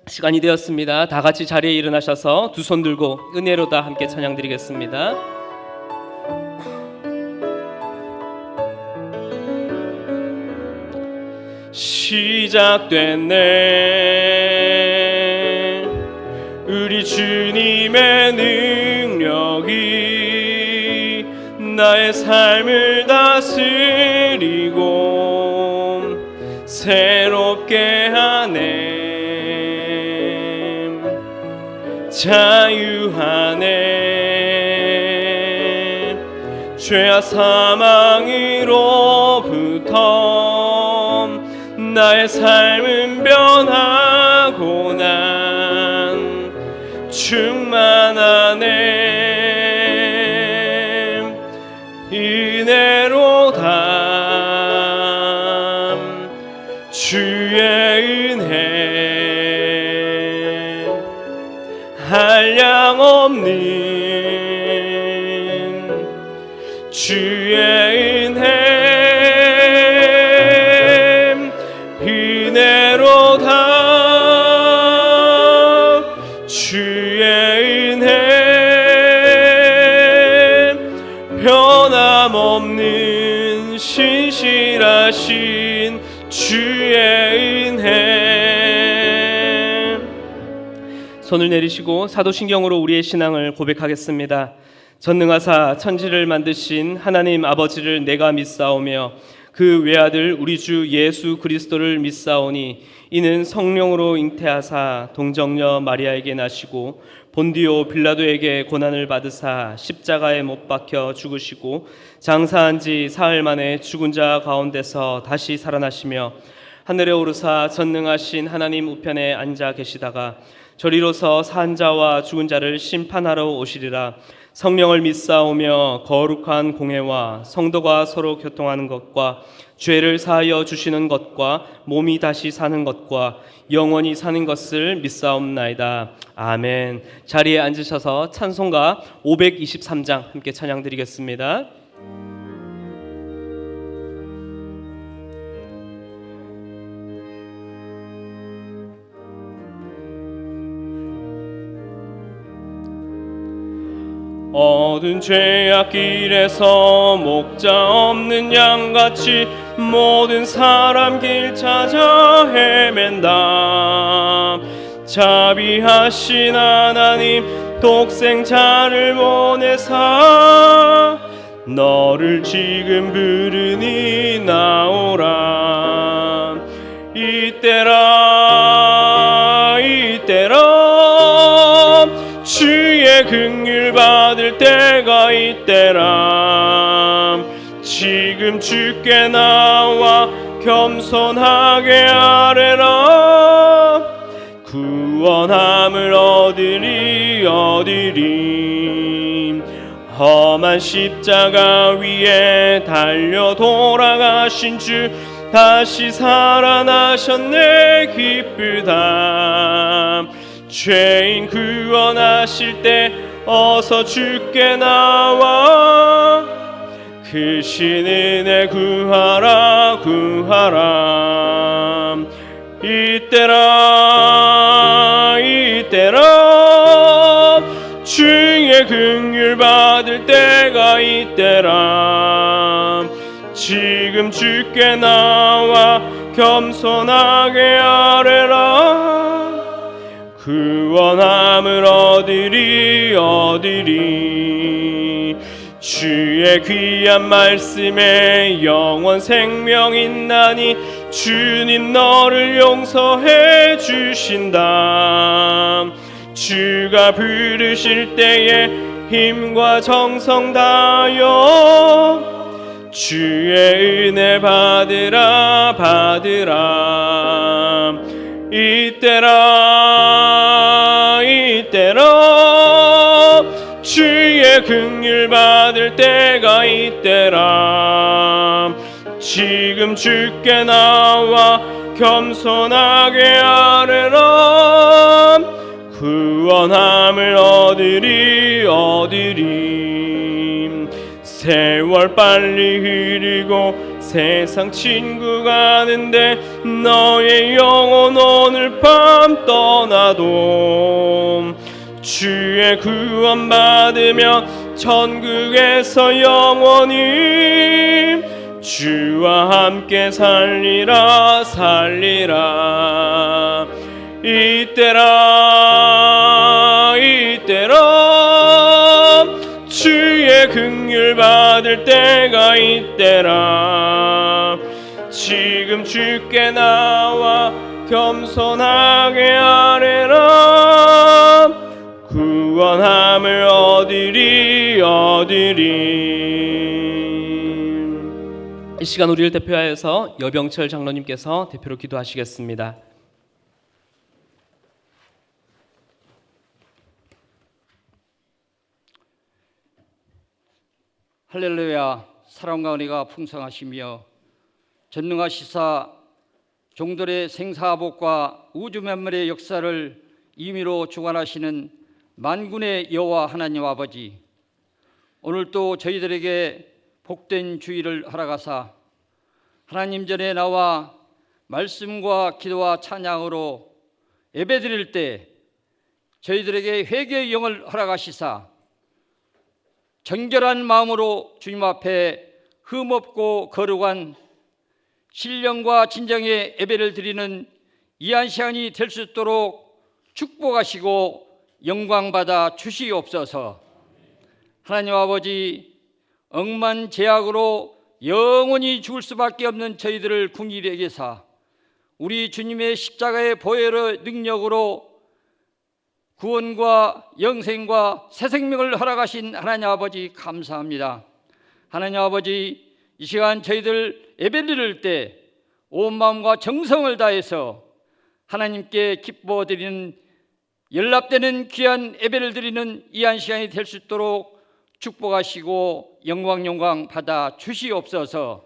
시간이 되었습니다. 다 같이 자리에 일어나셔서 두 손 들고 은혜로다 함께 찬양드리겠습니다. 시작됐네. 우리 주님의 능력이 나의 삶을 다스리고 새롭게 하네. 자유하네. 죄와 사망으로부터 나의 삶은 변하고 난 충만하네. 은혜로다. 주의 은혜 한량없는 주의 은혜 은혜로다. 주의 은혜 변함없는 신실하신 주의 은혜. 손을 내리시고 사도신경으로 우리의 신앙을 고백하겠습니다. 전능하사 천지를 만드신 하나님 아버지를 내가 믿사오며 그 외아들 우리 주 예수 그리스도를 믿사오니 이는 성령으로 잉태하사 동정녀 마리아에게 나시고 본디오 빌라도에게 고난을 받으사 십자가에 못 박혀 죽으시고 장사한 지 사흘 만에 죽은 자 가운데서 다시 살아나시며 하늘에 오르사 전능하신 하나님 우편에 앉아 계시다가 저리로서 산 자와 죽은 자를 심판하러 오시리라. 성령을 믿사오며 거룩한 공회와 성도가 서로 교통하는 것과 죄를 사하여 주시는 것과 몸이 다시 사는 것과 영원히 사는 것을 믿사옵나이다. 아멘. 자리에 앉으셔서 찬송가 523장 함께 찬양드리겠습니다. 어두운 죄악 길에서 목자 없는 양같이 모든 사람 길 찾아 헤맨다. 자비하신 하나님 독생자를 보내사 너를 지금 부르니 나오라. 이때라 주의 긍휼 받을 때가 이때라. 지금 주께 나와 겸손하게 아뢰라. 구원함을 얻으리. 험한 십자가 위에 달려 돌아가신 주 다시 살아나셨네. 기쁘다. 죄인 구원하실 때 어서 주께 나와 그 신 은혜 구하라. 이때라 주의 긍휼 받을 때가 이때라. 지금 주께 나와 겸손하게 아뢰라. 구원함을 얻으리. 주의 귀한 말씀에 영원 생명 있나니 주님 너를 용서해 주신다. 주가 부르실 때에 힘과 정성 다하여 주의 은혜 받으라. 이때라 주의 긍휼 받을 때가 이때라. 지금 주께 나와 겸손하게 아뢰라. 구원함을 얻으리. 세월 빨리 흐르고 세상 친구 가는데 너의 영혼 오늘 밤 떠나도 주의 구원 받으며 천국에서 영원히 주와 함께 살리라 살리라. 이때라 주의 긍휼 받을 때가 이때라. 지금 주께 나와 겸손하게 아뢰라. 구원함을 얻으리. 이 시간 우리를 대표하여서 여병철 장로님께서 대표로 기도하시겠습니다. 할렐루야. 사랑과 은혜가 풍성하시며 전능하시사 종들의 생사복과 우주 만물의 역사를 임의로 주관하시는 만군의 여호와 하나님 아버지, 오늘도 저희들에게 복된 주일을 허락하사 하나님 전에 나와 말씀과 기도와 찬양으로 예배드릴 때 저희들에게 회개의 영을 허락하시사 정결한 마음으로 주님 앞에 흠없고 거룩한 신령과 진정의 예배를 드리는 이한 시간이 될 수 있도록 축복하시고 영광받아 주시옵소서. 하나님 아버지, 억만 죄악으로 영원히 죽을 수밖에 없는 저희들을 긍휼히 여기사 우리 주님의 십자가의 보혈의 능력으로 구원과 영생과 새 생명을 허락하신 하나님 아버지 감사합니다. 하나님 아버지, 이 시간 저희들 예배 드릴 때 온 마음과 정성을 다해서 하나님께 기뻐 드리는 연락되는 귀한 예배를 드리는 이한 시간이 될 수 있도록 축복하시고 영광 받아 주시옵소서.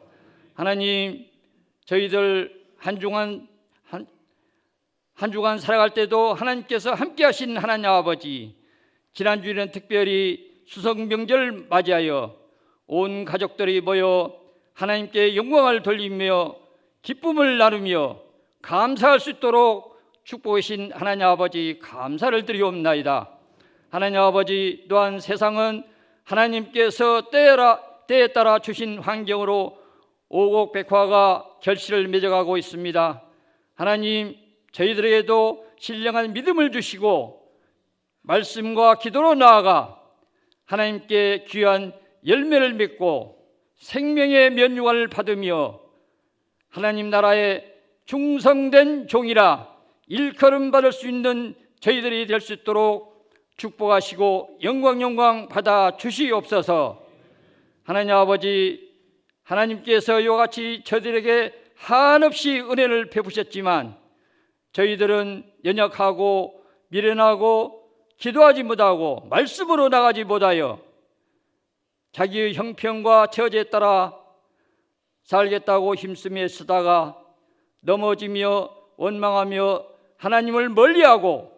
하나님, 저희들 한 주간 살아갈 때도 하나님께서 함께 하신 하나님 아버지, 지난주에는 특별히 수석 명절 맞이하여 온 가족들이 모여 하나님께 영광을 돌리며 기쁨을 나누며 감사할 수 있도록 축복하신 하나님 아버지 감사를 드리옵나이다. 하나님 아버지, 또한 세상은 하나님께서 때에 따라 주신 환경으로 오곡백화가 결실을 맺어가고 있습니다. 하나님, 저희들에게도 신령한 믿음을 주시고 말씀과 기도로 나아가 하나님께 귀한 열매를 맺고 생명의 면류관을 받으며 하나님 나라의 충성된 종이라 일컬음 받을 수 있는 저희들이 될 수 있도록 축복하시고 영광 받아 주시옵소서. 하나님 아버지, 하나님께서 이와 같이 저희들에게 한없이 은혜를 베푸셨지만 저희들은 연약하고 미련하고 기도하지 못하고 말씀으로 나가지 못하여 자기의 형편과 처지에 따라 살겠다고 힘쓰며 쓰다가 넘어지며 원망하며 하나님을 멀리하고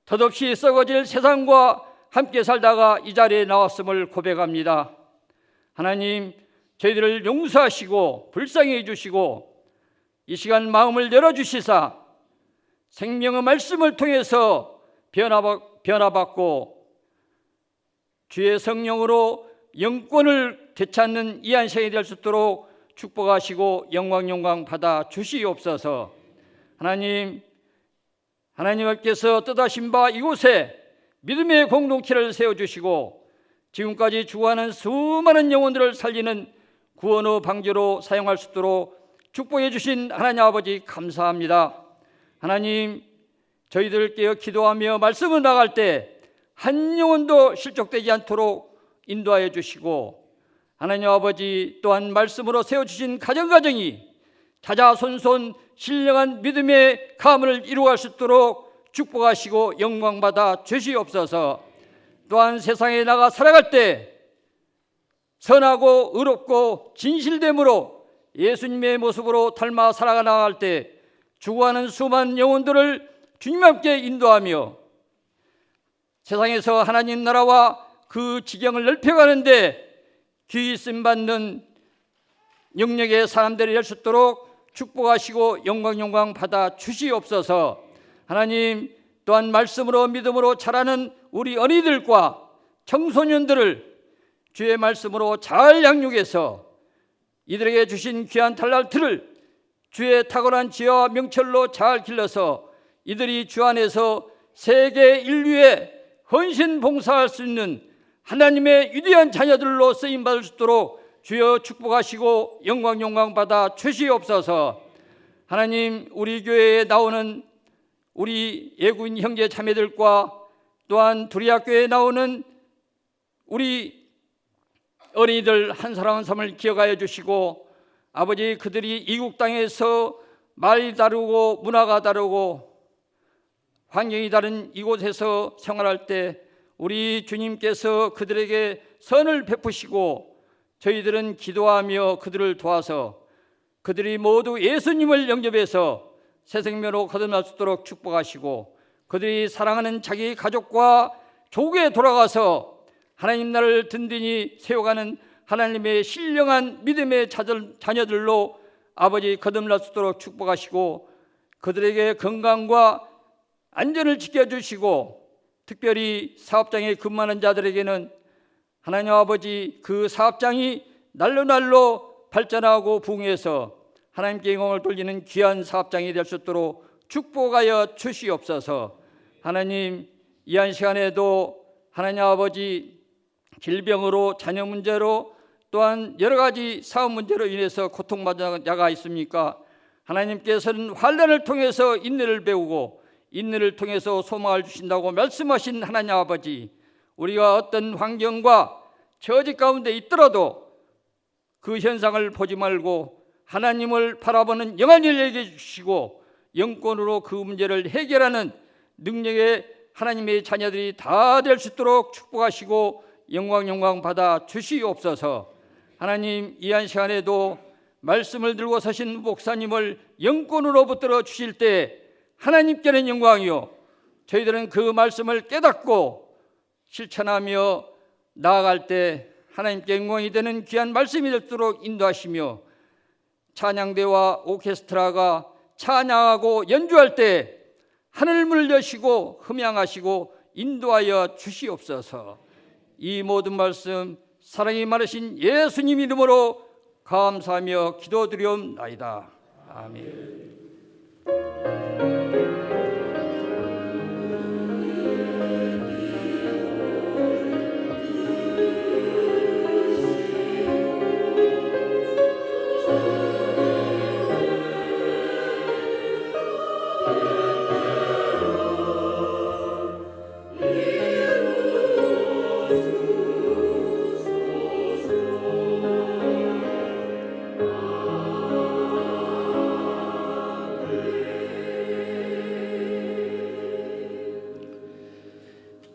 덧없이 썩어질 세상과 함께 살다가 이 자리에 나왔음을 고백합니다. 하나님, 저희들을 용서하시고 불쌍히 해주시고 이 시간 마음을 열어주시사 생명의 말씀을 통해서 변화받고 주의 성령으로 영권을 되찾는 이한 시간이 될 수 있도록 축복하시고 영광 받아 주시옵소서. 하나님께서 뜻하신 바 이곳에 믿음의 공동체를 세워주시고 지금까지 죽어가는 수많은 영혼들을 살리는 구원의 방주로 사용할 수 있도록 축복해 주신 하나님 아버지 감사합니다. 하나님, 저희들께 기도하며 말씀을 나갈 때 한 영혼도 실족되지 않도록 인도하여 주시고 하나님 아버지, 또한 말씀으로 세워주신 가정이 자자손손 신령한 믿음의 가문을 이루어갈 수 있도록 축복하시고 영광받아 주시옵소서. 또한 세상에 나가 살아갈 때 선하고 의롭고 진실됨으로 예수님의 모습으로 닮아 살아가 나갈 때 죽어가는 수많은 영혼들을 주님 함께 인도하며 세상에서 하나님 나라와 그 지경을 넓혀가는데 귀히 쓰임받는 영역의 사람들이 될 수 있도록 축복하시고 영광 받아 주시옵소서. 하나님, 또한 말씀으로 믿음으로 자라는 우리 어린이들과 청소년들을 주의 말씀으로 잘 양육해서 이들에게 주신 귀한 달란트를 주의 탁월한 지혜와 명철로 잘 길러서 이들이 주 안에서 세계 인류에 헌신 봉사할 수 있는 하나님의 위대한 자녀들로 쓰임받을 수 있도록 주여 축복하시고 영광 받아 주시옵소서. 하나님, 우리 교회에 나오는 우리 예구인 형제 자매들과 또한 두리학교에 나오는 우리 어린이들 한 사람 한 사람을 기억하여 주시고, 아버지, 그들이 이국 땅에서 말이 다르고 문화가 다르고 환경이 다른 이곳에서 생활할 때 우리 주님께서 그들에게 선을 베푸시고 저희들은 기도하며 그들을 도와서 그들이 모두 예수님을 영접해서 새 생명으로 거듭날 수 있도록 축복하시고, 그들이 사랑하는 자기 가족과 조국에 돌아가서 하나님 나라를 든든히 세워가는 하나님의 신령한 믿음의 자녀들로 아버지 거듭날 수 있도록 축복하시고, 그들에게 건강과 안전을 지켜주시고, 특별히 사업장에 근무하는 자들에게는 하나님 아버지 그 사업장이 날로 발전하고 부흥해서 하나님께 영광을 돌리는 귀한 사업장이 될 수 있도록 축복하여 주시옵소서. 하나님, 이 한 시간에도 하나님 아버지 질병으로 자녀 문제로 또한 여러 가지 사업 문제로 인해서 고통받는 자가 있습니까? 하나님께서는 환난을 통해서 인내를 배우고 인내를 통해서 소망을 주신다고 말씀하신 하나님 아버지, 우리가 어떤 환경과 처지 가운데 있더라도 그 현상을 보지 말고 하나님을 바라보는 영안을 얘기해 주시고 영권으로 그 문제를 해결하는 능력의 하나님의 자녀들이 다 될 수 있도록 축복하시고 영광 받아 주시옵소서. 하나님, 이 한 시간에도 말씀을 들고 서신 목사님을 영권으로 붙들어 주실 때 하나님께는 영광이요, 저희들은 그 말씀을 깨닫고 실천하며 나아갈 때 하나님께 영광이 되는 귀한 말씀이 되도록 인도하시며, 찬양대와 오케스트라가 찬양하고 연주할 때 하늘문을 여시고 흠양하시고 인도하여 주시옵소서. 이 모든 말씀 사랑이 많으신 예수님 이름으로 감사하며 기도드리옵나이다. 아멘.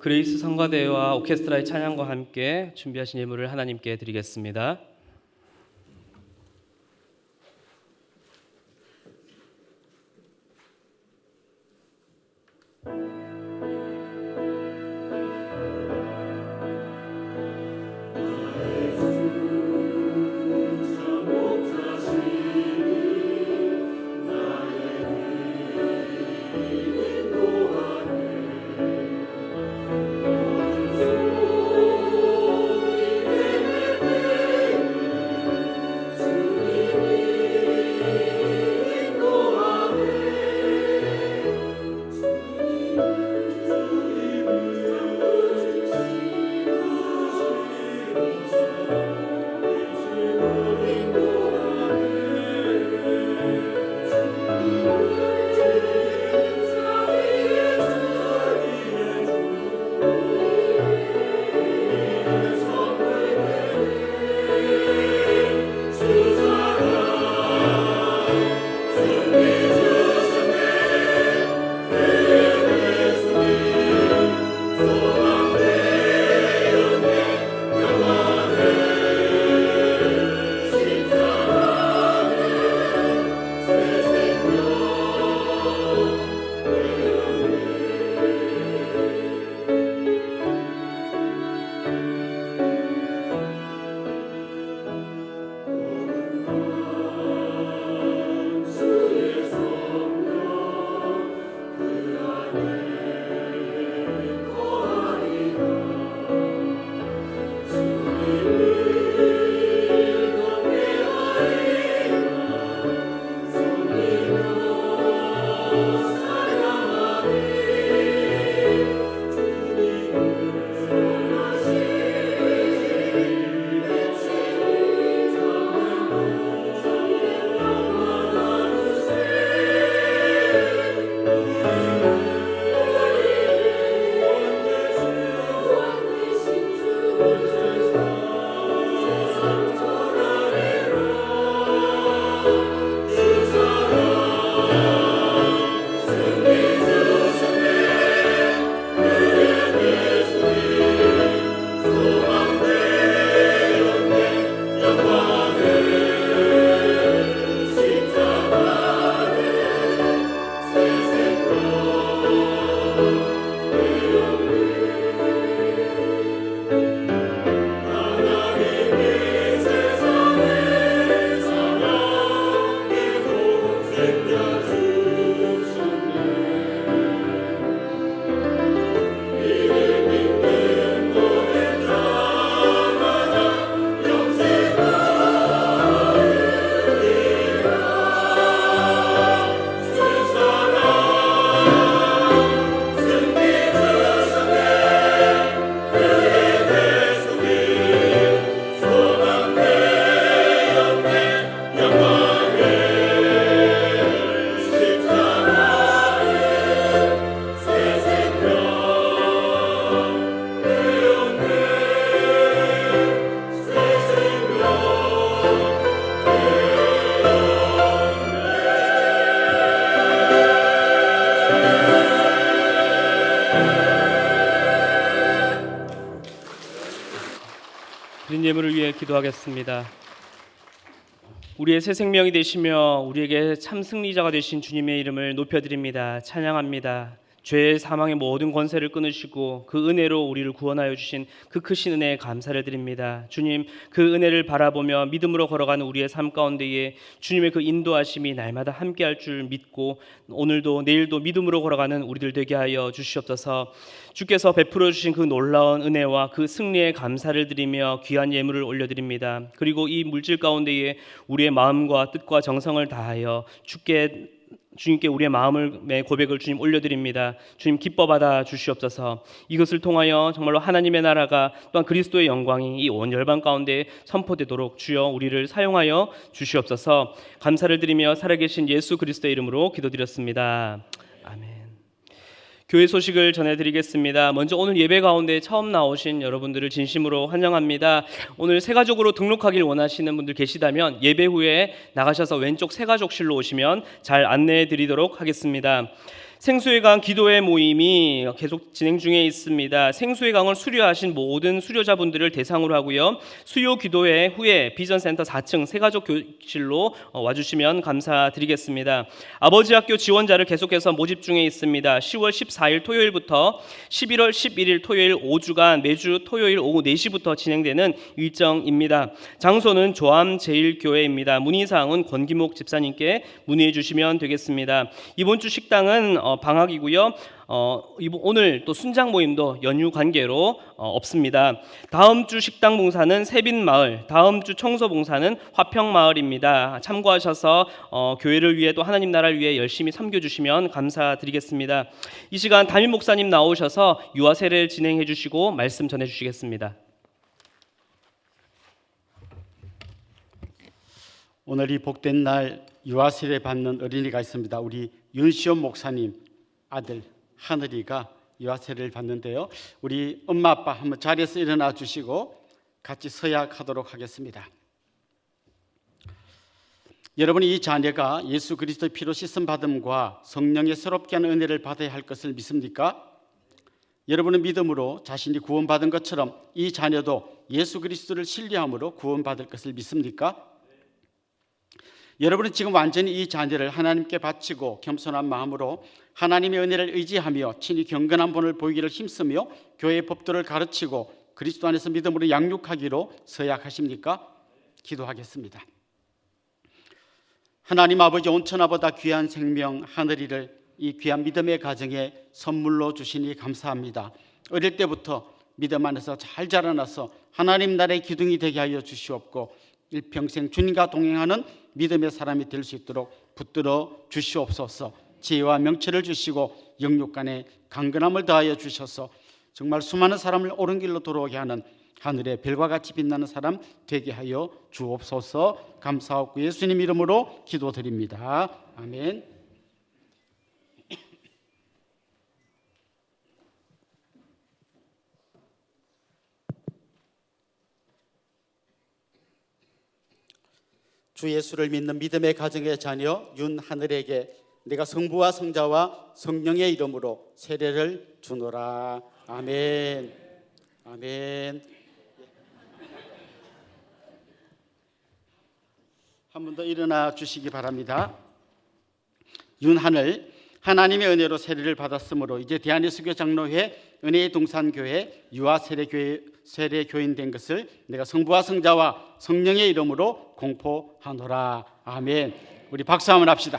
그레이스 성가대와 오케스트라의 찬양과 함께 준비하신 예물을 하나님께 드리겠습니다. 드린 예물을 위해 기도하겠습니다. 우리의 새 생명이 되시며 우리에게 참 승리자가 되신 주님의 이름을 높여드립니다. 찬양합니다. 죄의 사망의 모든 권세를 끊으시고 그 은혜로 우리를 구원하여 주신 그 크신 은혜에 감사를 드립니다. 주님, 그 은혜를 바라보며 믿음으로 걸어가는 우리의 삶 가운데에 주님의 그 인도하심이 날마다 함께할 줄 믿고 오늘도 내일도 믿음으로 걸어가는 우리들 되게 하여 주시옵소서. 주께서 베풀어 주신 그 놀라운 은혜와 그 승리에 감사를 드리며 귀한 예물을 올려드립니다. 그리고 이 물질 가운데에 우리의 마음과 뜻과 정성을 다하여 주님께 우리의 마음의 고백을 주님 올려드립니다. 주님 기뻐 받아 주시옵소서. 이것을 통하여 정말로 하나님의 나라가 또한 그리스도의 영광이 이 온 열방 가운데 선포되도록 주여 우리를 사용하여 주시옵소서. 감사를 드리며 살아계신 예수 그리스도의 이름으로 기도드렸습니다. 아멘. 교회 소식을 전해드리겠습니다. 먼저 오늘 예배 가운데 처음 나오신 여러분들을 진심으로 환영합니다. 오늘 새가족으로 등록하길 원하시는 분들 계시다면 예배 후에 나가셔서 왼쪽 새가족실로 오시면 잘 안내해 드리도록 하겠습니다. 생수의 강 기도회 모임이 계속 진행 중에 있습니다. 생수의 강을 수료하신 모든 수료자분들을 대상으로 하고요. 수요 기도회 후에 비전센터 4층 새가족 교실로 와주시면 감사드리겠습니다. 아버지 학교 지원자를 계속해서 모집 중에 있습니다. 10월 14일 토요일부터 11월 11일 토요일 5주간 매주 토요일 오후 4시부터 진행되는 일정입니다. 장소는 조암제일교회입니다. 문의사항은 권기목 집사님께 문의해 주시면 되겠습니다. 이번 주 식당은 방학이고요. 오늘 또 순장 모임도 연휴 관계로 없습니다. 다음 주 식당 봉사는 세빈마을, 다음 주 청소 봉사는 화평마을입니다. 참고하셔서 교회를 위해 또 하나님 나라를 위해 열심히 섬겨주시면 감사드리겠습니다. 이 시간 담임 목사님 나오셔서 유아 세례를 진행해 주시고 말씀 전해 주시겠습니다. 오늘 이 복된 날 유아 세례 받는 어린이가 있습니다. 우리 윤시원 목사님 아들 하늘이가 유아 세례를 받는데요. 우리 엄마 아빠 한번 자리에서 일어나 주시고 같이 서약하도록 하겠습니다. 여러분이 이 자녀가 예수 그리스도의 피로 씻음 받음과 성령의 새롭게 하는 은혜를 받아야 할 것을 믿습니까? 여러분은 믿음으로 자신이 구원받은 것처럼 이 자녀도 예수 그리스도를 신뢰함으로 구원받을 것을 믿습니까? 여러분은 지금 완전히 이 자녀를 하나님께 바치고 겸손한 마음으로 하나님의 은혜를 의지하며 친히 경건한 본을 보이기를 힘쓰며 교회의 법도를 가르치고 그리스도 안에서 믿음으로 양육하기로 서약하십니까? 기도하겠습니다. 하나님 아버지, 온천하보다 귀한 생명 하늘이를 이 귀한 믿음의 가정에 선물로 주시니 감사합니다. 어릴 때부터 믿음 안에서 잘 자라나서 하나님 나라의 기둥이 되게 하여 주시옵고 일평생 주님과 동행하는 믿음의 사람이 될 수 있도록 붙들어 주시옵소서. 지혜와 명철을 주시고 영육간에 강건함을 더하여 주셔서 정말 수많은 사람을 옳은 길로 돌아오게 하는 하늘의 별과 같이 빛나는 사람 되게 하여 주옵소서. 감사하고 예수님 이름으로 기도드립니다. 아멘. 주 예수를 믿는 믿음의 가정의 자녀 윤하늘에게 내가 성부와 성자와 성령의 이름으로 세례를 주노라. 아멘. 아멘. 한 번 더 일어나 주시기 바랍니다. 윤하늘, 하나님의 은혜로 세례를 받았으므로 이제 대한예수교 장로회 은혜의 동산교회 유아 세례교인 된 것을 내가 성부와 성자와 성령의 이름으로 공포하노라. 아멘. 우리 박수 한번 합시다.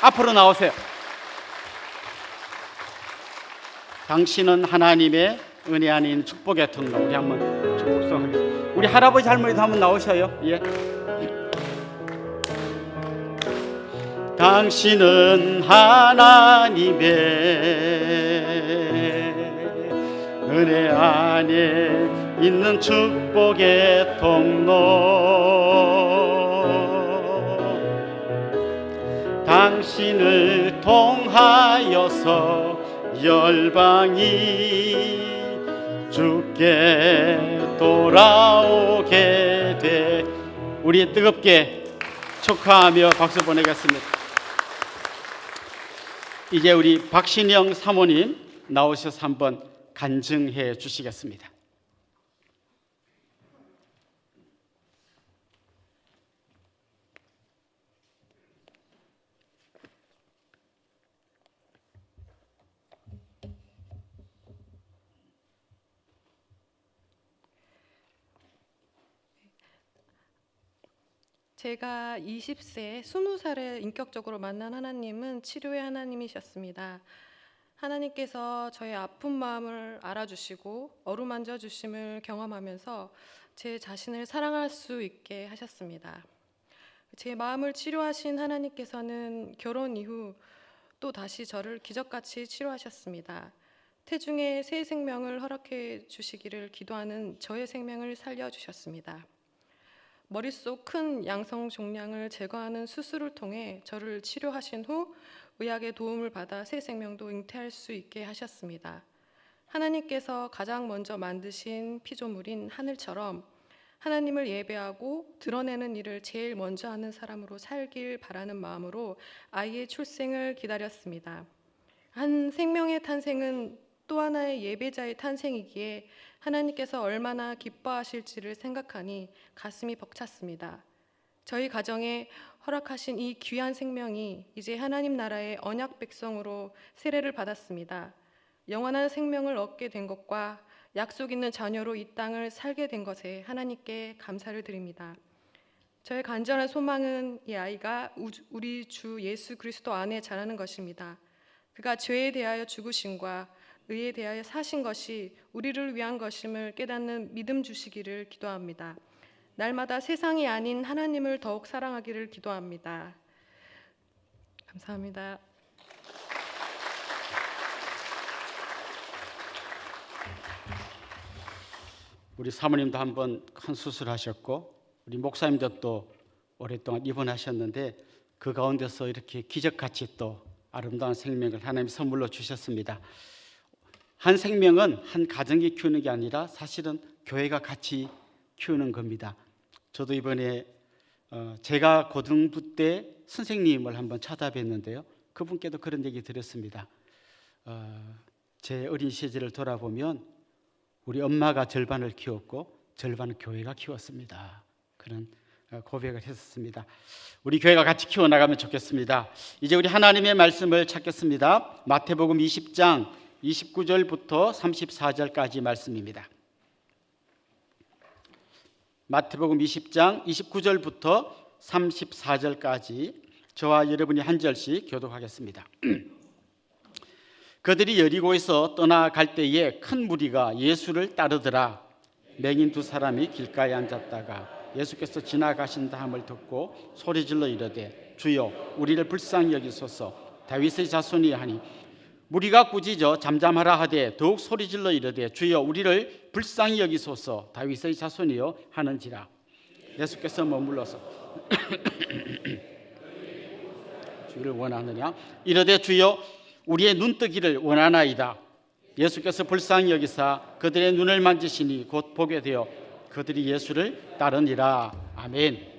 앞으로 나오세요. 당신은 하나님의 은혜 아닌 축복의 통로. 우리 한번 축복성하겠습니다. 우리 할아버지 할머니도 한번 나오셔요. 예. 당신은 하나님의 은혜 안에 있는 축복의 통로. 당신을 통하여서 열방이 주께 돌아오게 돼. 우리 뜨겁게 축하하며 박수 보내겠습니다. 이제 우리 박신영 사모님 나오셔서 한번 간증해 주시겠습니다. 제가 20세, 20살에 인격적으로 만난 하나님은 치료의 하나님이셨습니다. 하나님께서 저의 아픈 마음을 알아주시고 어루만져 주심을 경험하면서 제 자신을 사랑할 수 있게 하셨습니다. 제 마음을 치료하신 하나님께서는 결혼 이후 또 다시 저를 기적같이 치료하셨습니다. 태중에 새 생명을 허락해 주시기를 기도하는 저의 생명을 살려주셨습니다. 머릿속 큰 양성 종양을 제거하는 수술을 통해 저를 치료하신 후 의학의 도움을 받아 새 생명도 잉태할 수 있게 하셨습니다. 하나님께서 가장 먼저 만드신 피조물인 하늘처럼 하나님을 예배하고 드러내는 일을 제일 먼저 하는 사람으로 살길 바라는 마음으로 아이의 출생을 기다렸습니다. 한 생명의 탄생은 또 하나의 예배자의 탄생이기에 하나님께서 얼마나 기뻐하실지를 생각하니 가슴이 벅찼습니다. 저희 가정에 허락하신 이 귀한 생명이 이제 하나님 나라의 언약 백성으로 세례를 받았습니다. 영원한 생명을 얻게 된 것과 약속 있는 자녀로 이 땅을 살게 된 것에 하나님께 감사를 드립니다. 저의 간절한 소망은 이 아이가 우리 주 예수 그리스도 안에 자라는 것입니다. 그가 죄에 대하여 죽으심과 의에 대하여 사신 것이 우리를 위한 것임을 깨닫는 믿음 주시기를 기도합니다. 날마다 세상이 아닌 하나님을 더욱 사랑하기를 기도합니다. 감사합니다. 우리 사모님도 한번 큰 수술하셨고 우리 목사님도 또 오랫동안 입원하셨는데 그 가운데서 이렇게 기적같이 또 아름다운 생명을 하나님 선물로 주셨습니다. 한 생명은 한 가정이 키우는 게 아니라 사실은 교회가 같이 키우는 겁니다. 저도 이번에 제가 고등부 때 선생님을 한번 찾아뵀는데요. 그분께도 그런 얘기 들었습니다. 제 어린 시절을 돌아보면 우리 엄마가 절반을 키웠고 절반은 교회가 키웠습니다. 그런 고백을 했었습니다. 우리 교회가 같이 키워나가면 좋겠습니다. 이제 우리 하나님의 말씀을 찾겠습니다. 마태복음 20장 29절부터 34절까지 말씀입니다. 마태복음 20장 29절부터 34절까지 저와 여러분이 한 절씩 교독하겠습니다. 그들이 여리고에서 떠나갈 때에 큰 무리가 예수를 따르더라. 맹인 두 사람이 길가에 앉았다가 예수께서 지나가신다 함을 듣고 소리질러 이르되 주여 우리를 불쌍히 여기소서 다윗의 자손이 하니 무리가 꾸짖어 잠잠하라 하되 더욱 소리질러 이르되 주여 우리를 불쌍히 여기소서 다윗의 자손이여 하는지라. 예수께서 머물러서 주를 원하느냐 이르되 주여 우리의 눈뜨기를 원하나이다. 예수께서 불쌍히 여기사 그들의 눈을 만지시니 곧 보게 되어 그들이 예수를 따르니라. 아멘.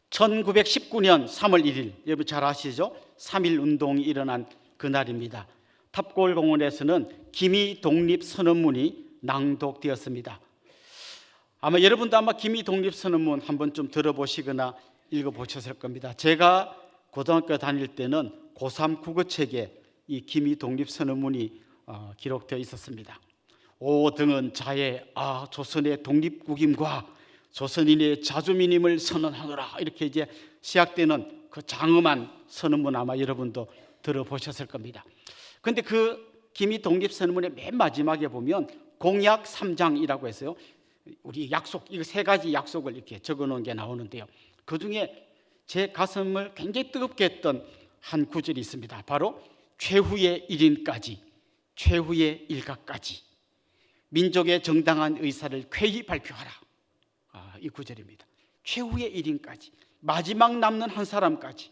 1919년 3월 1일 여러분 잘 아시죠? 3.1 운동이 일어난 그날입니다. 탑골공원에서는 기미 독립선언문이 낭독되었습니다. 아마 여러분도 기미 독립선언문 한 번쯤 들어보시거나 읽어보셨을 겁니다. 제가 고등학교 다닐 때는 고3 국어책에 이 기미 독립선언문이 기록되어 있었습니다. 오 등은 자의 조선의 독립국임과 조선인의 자주민임을 선언하노라. 이렇게 이제 시작되는 그 장엄한 선언문 아마 여러분도 들어보셨을 겁니다. 그런데 그 기미 독립선언문의 맨 마지막에 보면 공약 3장이라고 해서요. 우리 약속, 이거 세 가지 약속을 이렇게 적어 놓은 게 나오는데요. 그 중에 제 가슴을 굉장히 뜨겁게 했던 한 구절이 있습니다. 바로 최후의 1인까지, 최후의 일가까지 민족의 정당한 의사를 쾌히 발표하라. 이 구절입니다. 최후의 1인까지, 마지막 남는 한 사람까지,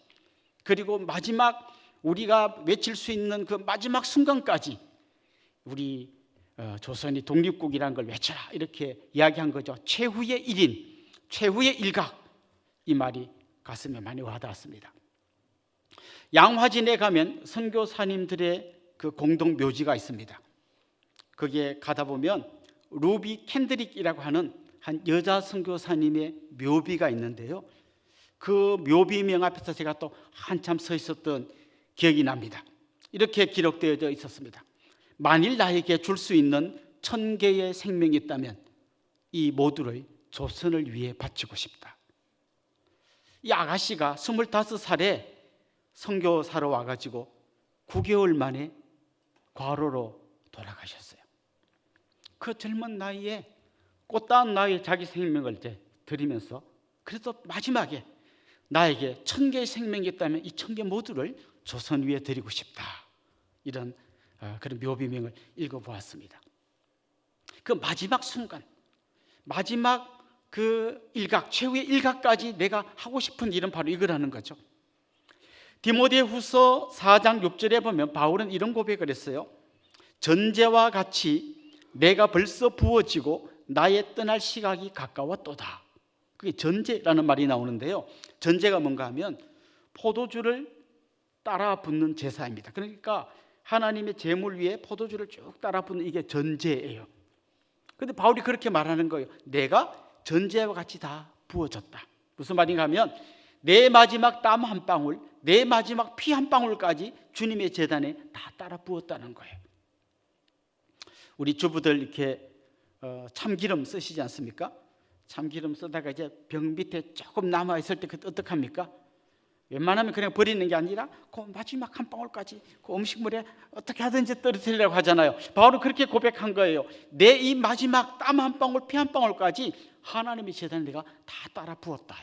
그리고 마지막 우리가 외칠 수 있는 그 마지막 순간까지 우리 조선이 독립국이라는 걸 외쳐라. 이렇게 이야기한 거죠. 최후의 1인, 최후의 일각. 이 말이 가슴에 많이 와닿았습니다. 양화진에 가면 선교사님들의 그 공동 묘지가 있습니다. 거기에 가다 보면 루비 캔드릭이라고 하는 한 여자 선교사님의 묘비가 있는데요. 그 묘비명 앞에서 제가 또 한참 서 있었던 기억이 납니다. 이렇게 기록되어 있었습니다. 만일 나에게 줄 수 있는 1000개의 생명이 있다면 이 모두를 조선을 위해 바치고 싶다. 이 아가씨가 25살에 선교사로 와가지고 9개월 만에 과로로 돌아가셨어요. 그 젊은 나이에 꽃다운 나이에 자기 생명을 드리면서 그래도 마지막에 나에게 1000개의 생명이 있다면 이 1000개 모두를 조선 위에 드리고 싶다. 이런 그런 묘비명을 읽어보았습니다. 그 마지막 순간, 마지막 그 일각, 최후의 일각까지 내가 하고 싶은 일은 바로 이거라는 거죠. 디모데후서 4장 6절에 보면 바울은 이런 고백을 했어요. 전제와 같이 내가 벌써 부어지고 나의 떠날 시각이 가까웠도다. 그게 전제라는 말이 나오는데요. 전제가 뭔가 하면 포도주를 따라 붓는 제사입니다. 그러니까 하나님의 제물 위에 포도주를 쭉 따라 붓는 이게 전제예요. 그런데 바울이 그렇게 말하는 거예요. 내가 전제와 같이 다 부어졌다. 무슨 말인가 하면 내 마지막 땀 한 방울, 내 마지막 피 한 방울까지 주님의 제단에 다 따라 부었다는 거예요. 우리 주부들 이렇게 참기름 쓰시지 않습니까? 참기름 쓰다가 이제 병 밑에 조금 남아 있을 때 그때 어떡합니까? 웬만하면 그냥 버리는 게 아니라 그 마지막 한 방울까지 그 음식물에 어떻게 하든지 떨어뜨리려고 하잖아요. 바울은 그렇게 고백한 거예요. 내 이 마지막 땀 한 방울, 피 한 방울까지 하나님의 제단에 내가 다 따라 부었다.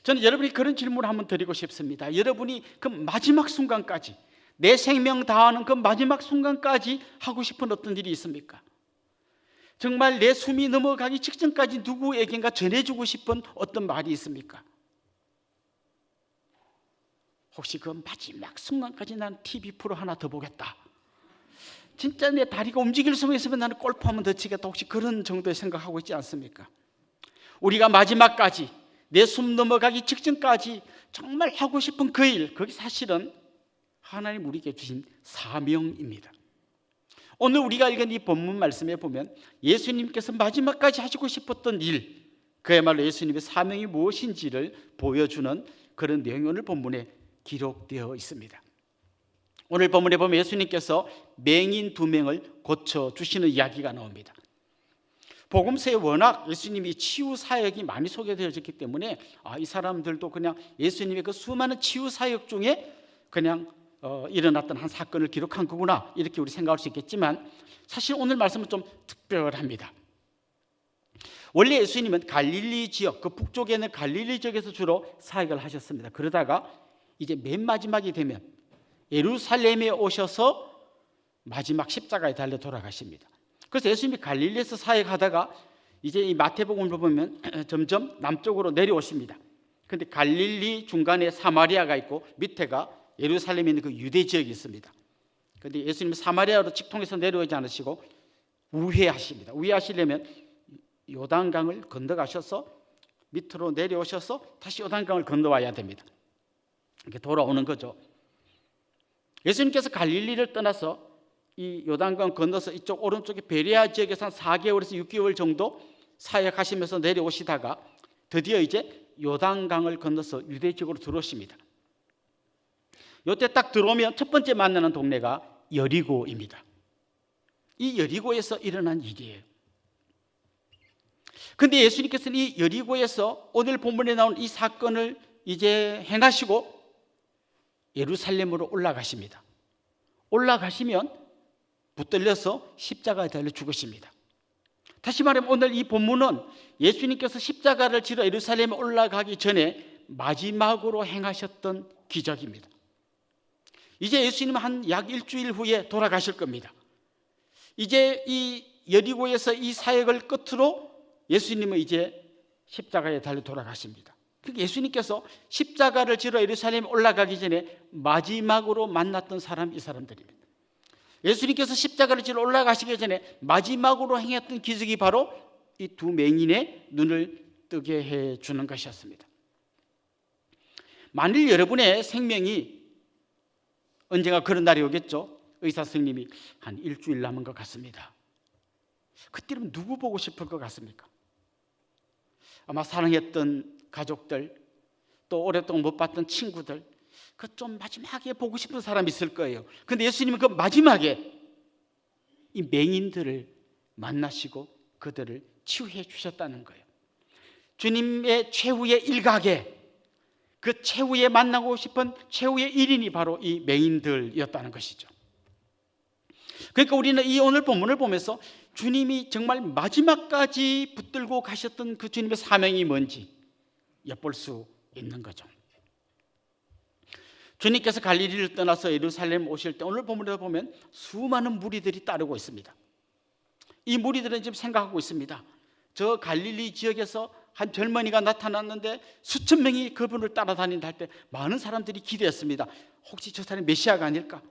저는 여러분이 그런 질문을 한번 드리고 싶습니다. 여러분이 그 마지막 순간까지 내 생명 다하는 그 마지막 순간까지 하고 싶은 어떤 일이 있습니까? 정말 내 숨이 넘어가기 직전까지 누구에겐가 전해주고 싶은 어떤 말이 있습니까? 혹시 그 마지막 순간까지 난 TV 프로 하나 더 보겠다. 진짜 내 다리가 움직일 수 있으면 나는 골프 한번 더 치겠다. 혹시 그런 정도의 생각하고 있지 않습니까? 우리가 마지막까지 내 숨 넘어가기 직전까지 정말 하고 싶은 그 일, 그게 사실은 하나님 우리에게 주신 사명입니다. 오늘 우리가 읽은 이 본문 말씀에 보면 예수님께서 마지막까지 하시고 싶었던 일, 그야말로 예수님의 사명이 무엇인지를 보여주는 그런 내용이 오늘 본문에 기록되어 있습니다. 오늘 본문에 보면 예수님께서 맹인 2명을 고쳐주시는 이야기가 나옵니다. 복음서에 워낙 예수님이 치유 사역이 많이 소개되어졌기 때문에 이 사람들도 그냥 예수님의 그 수많은 치유 사역 중에 그냥 일어났던 한 사건을 기록한 거구나 이렇게 우리 생각할 수 있겠지만 사실 오늘 말씀은 좀 특별합니다. 원래 예수님은 갈릴리 지역, 그 북쪽에 있는 갈릴리 지역에서 주로 사역을 하셨습니다. 그러다가 이제 맨 마지막이 되면 예루살렘에 오셔서 마지막 십자가에 달려 돌아가십니다. 그래서 예수님이 갈릴리에서 사역하다가 이제 이 마태복음을 보면 점점 남쪽으로 내려오십니다. 그런데 갈릴리 중간에 사마리아가 있고 밑에가 예루살렘에 있는 그 유대 지역이 있습니다. 그런데 예수님은 사마리아로 직통해서 내려오지 않으시고 우회하십니다. 우회하시려면 요단강을 건너가셔서 밑으로 내려오셔서 다시 요단강을 건너와야 됩니다. 이렇게 돌아오는 거죠. 예수님께서 갈릴리를 떠나서 이 요단강 건너서 이쪽 오른쪽에 베레아 지역에서 한 4개월에서 6개월 정도 사역하시면서 내려오시다가 드디어 이제 요단강을 건너서 유대 지역으로 들어오십니다. 이때 딱 들어오면 첫 번째 만나는 동네가 여리고입니다. 이 여리고에서 일어난 일이에요. 그런데 예수님께서는 이 여리고에서 오늘 본문에 나온 이 사건을 이제 행하시고 예루살렘으로 올라가십니다. 올라가시면 붙들려서 십자가에 달려 죽으십니다. 다시 말하면 오늘 이 본문은 예수님께서 십자가를 지러 예루살렘에 올라가기 전에 마지막으로 행하셨던 기적입니다. 이제 예수님은 한 약 일주일 후에 돌아가실 겁니다. 이제 이 여리고에서 이 사역을 끝으로 예수님은 이제 십자가에 달려 돌아가십니다. 그러니까 예수님께서 십자가를 지러 예루살렘에 올라가기 전에 마지막으로 만났던 사람이 이 사람들입니다. 예수님께서 십자가를 지러 올라가시기 전에 마지막으로 행했던 기적이 바로 이 두 맹인의 눈을 뜨게 해주는 것이었습니다. 만일 여러분의 생명이 언젠가 그런 날이 오겠죠. 의사 선생님이 한 일주일 남은 것 같습니다. 그때는 누구 보고 싶을 것 같습니까? 아마 사랑했던 가족들, 또 오랫동안 못 봤던 친구들, 그 좀 마지막에 보고 싶은 사람이 있을 거예요. 그런데 예수님은 그 마지막에 이 맹인들을 만나시고 그들을 치유해 주셨다는 거예요. 주님의 최후의 일각에 그 최후에 만나고 싶은 최후의 일인이 바로 이 맹인들이었다는 것이죠. 그러니까 우리는 이 오늘 본문을 보면서 주님이 정말 마지막까지 붙들고 가셨던 그 주님의 사명이 뭔지 엿볼 수 있는 거죠. 주님께서 갈릴리를 떠나서 예루살렘 오실 때 오늘 본문에 보면 수많은 무리들이 따르고 있습니다. 이 무리들은 지금 생각하고 있습니다. 저 갈릴리 지역에서 한 젊은이가 나타났는데 수천 명이 그분을 따라다닌다 할 때 많은 사람들이 기대했습니다. 혹시 저 사람이 메시아가 아닐까?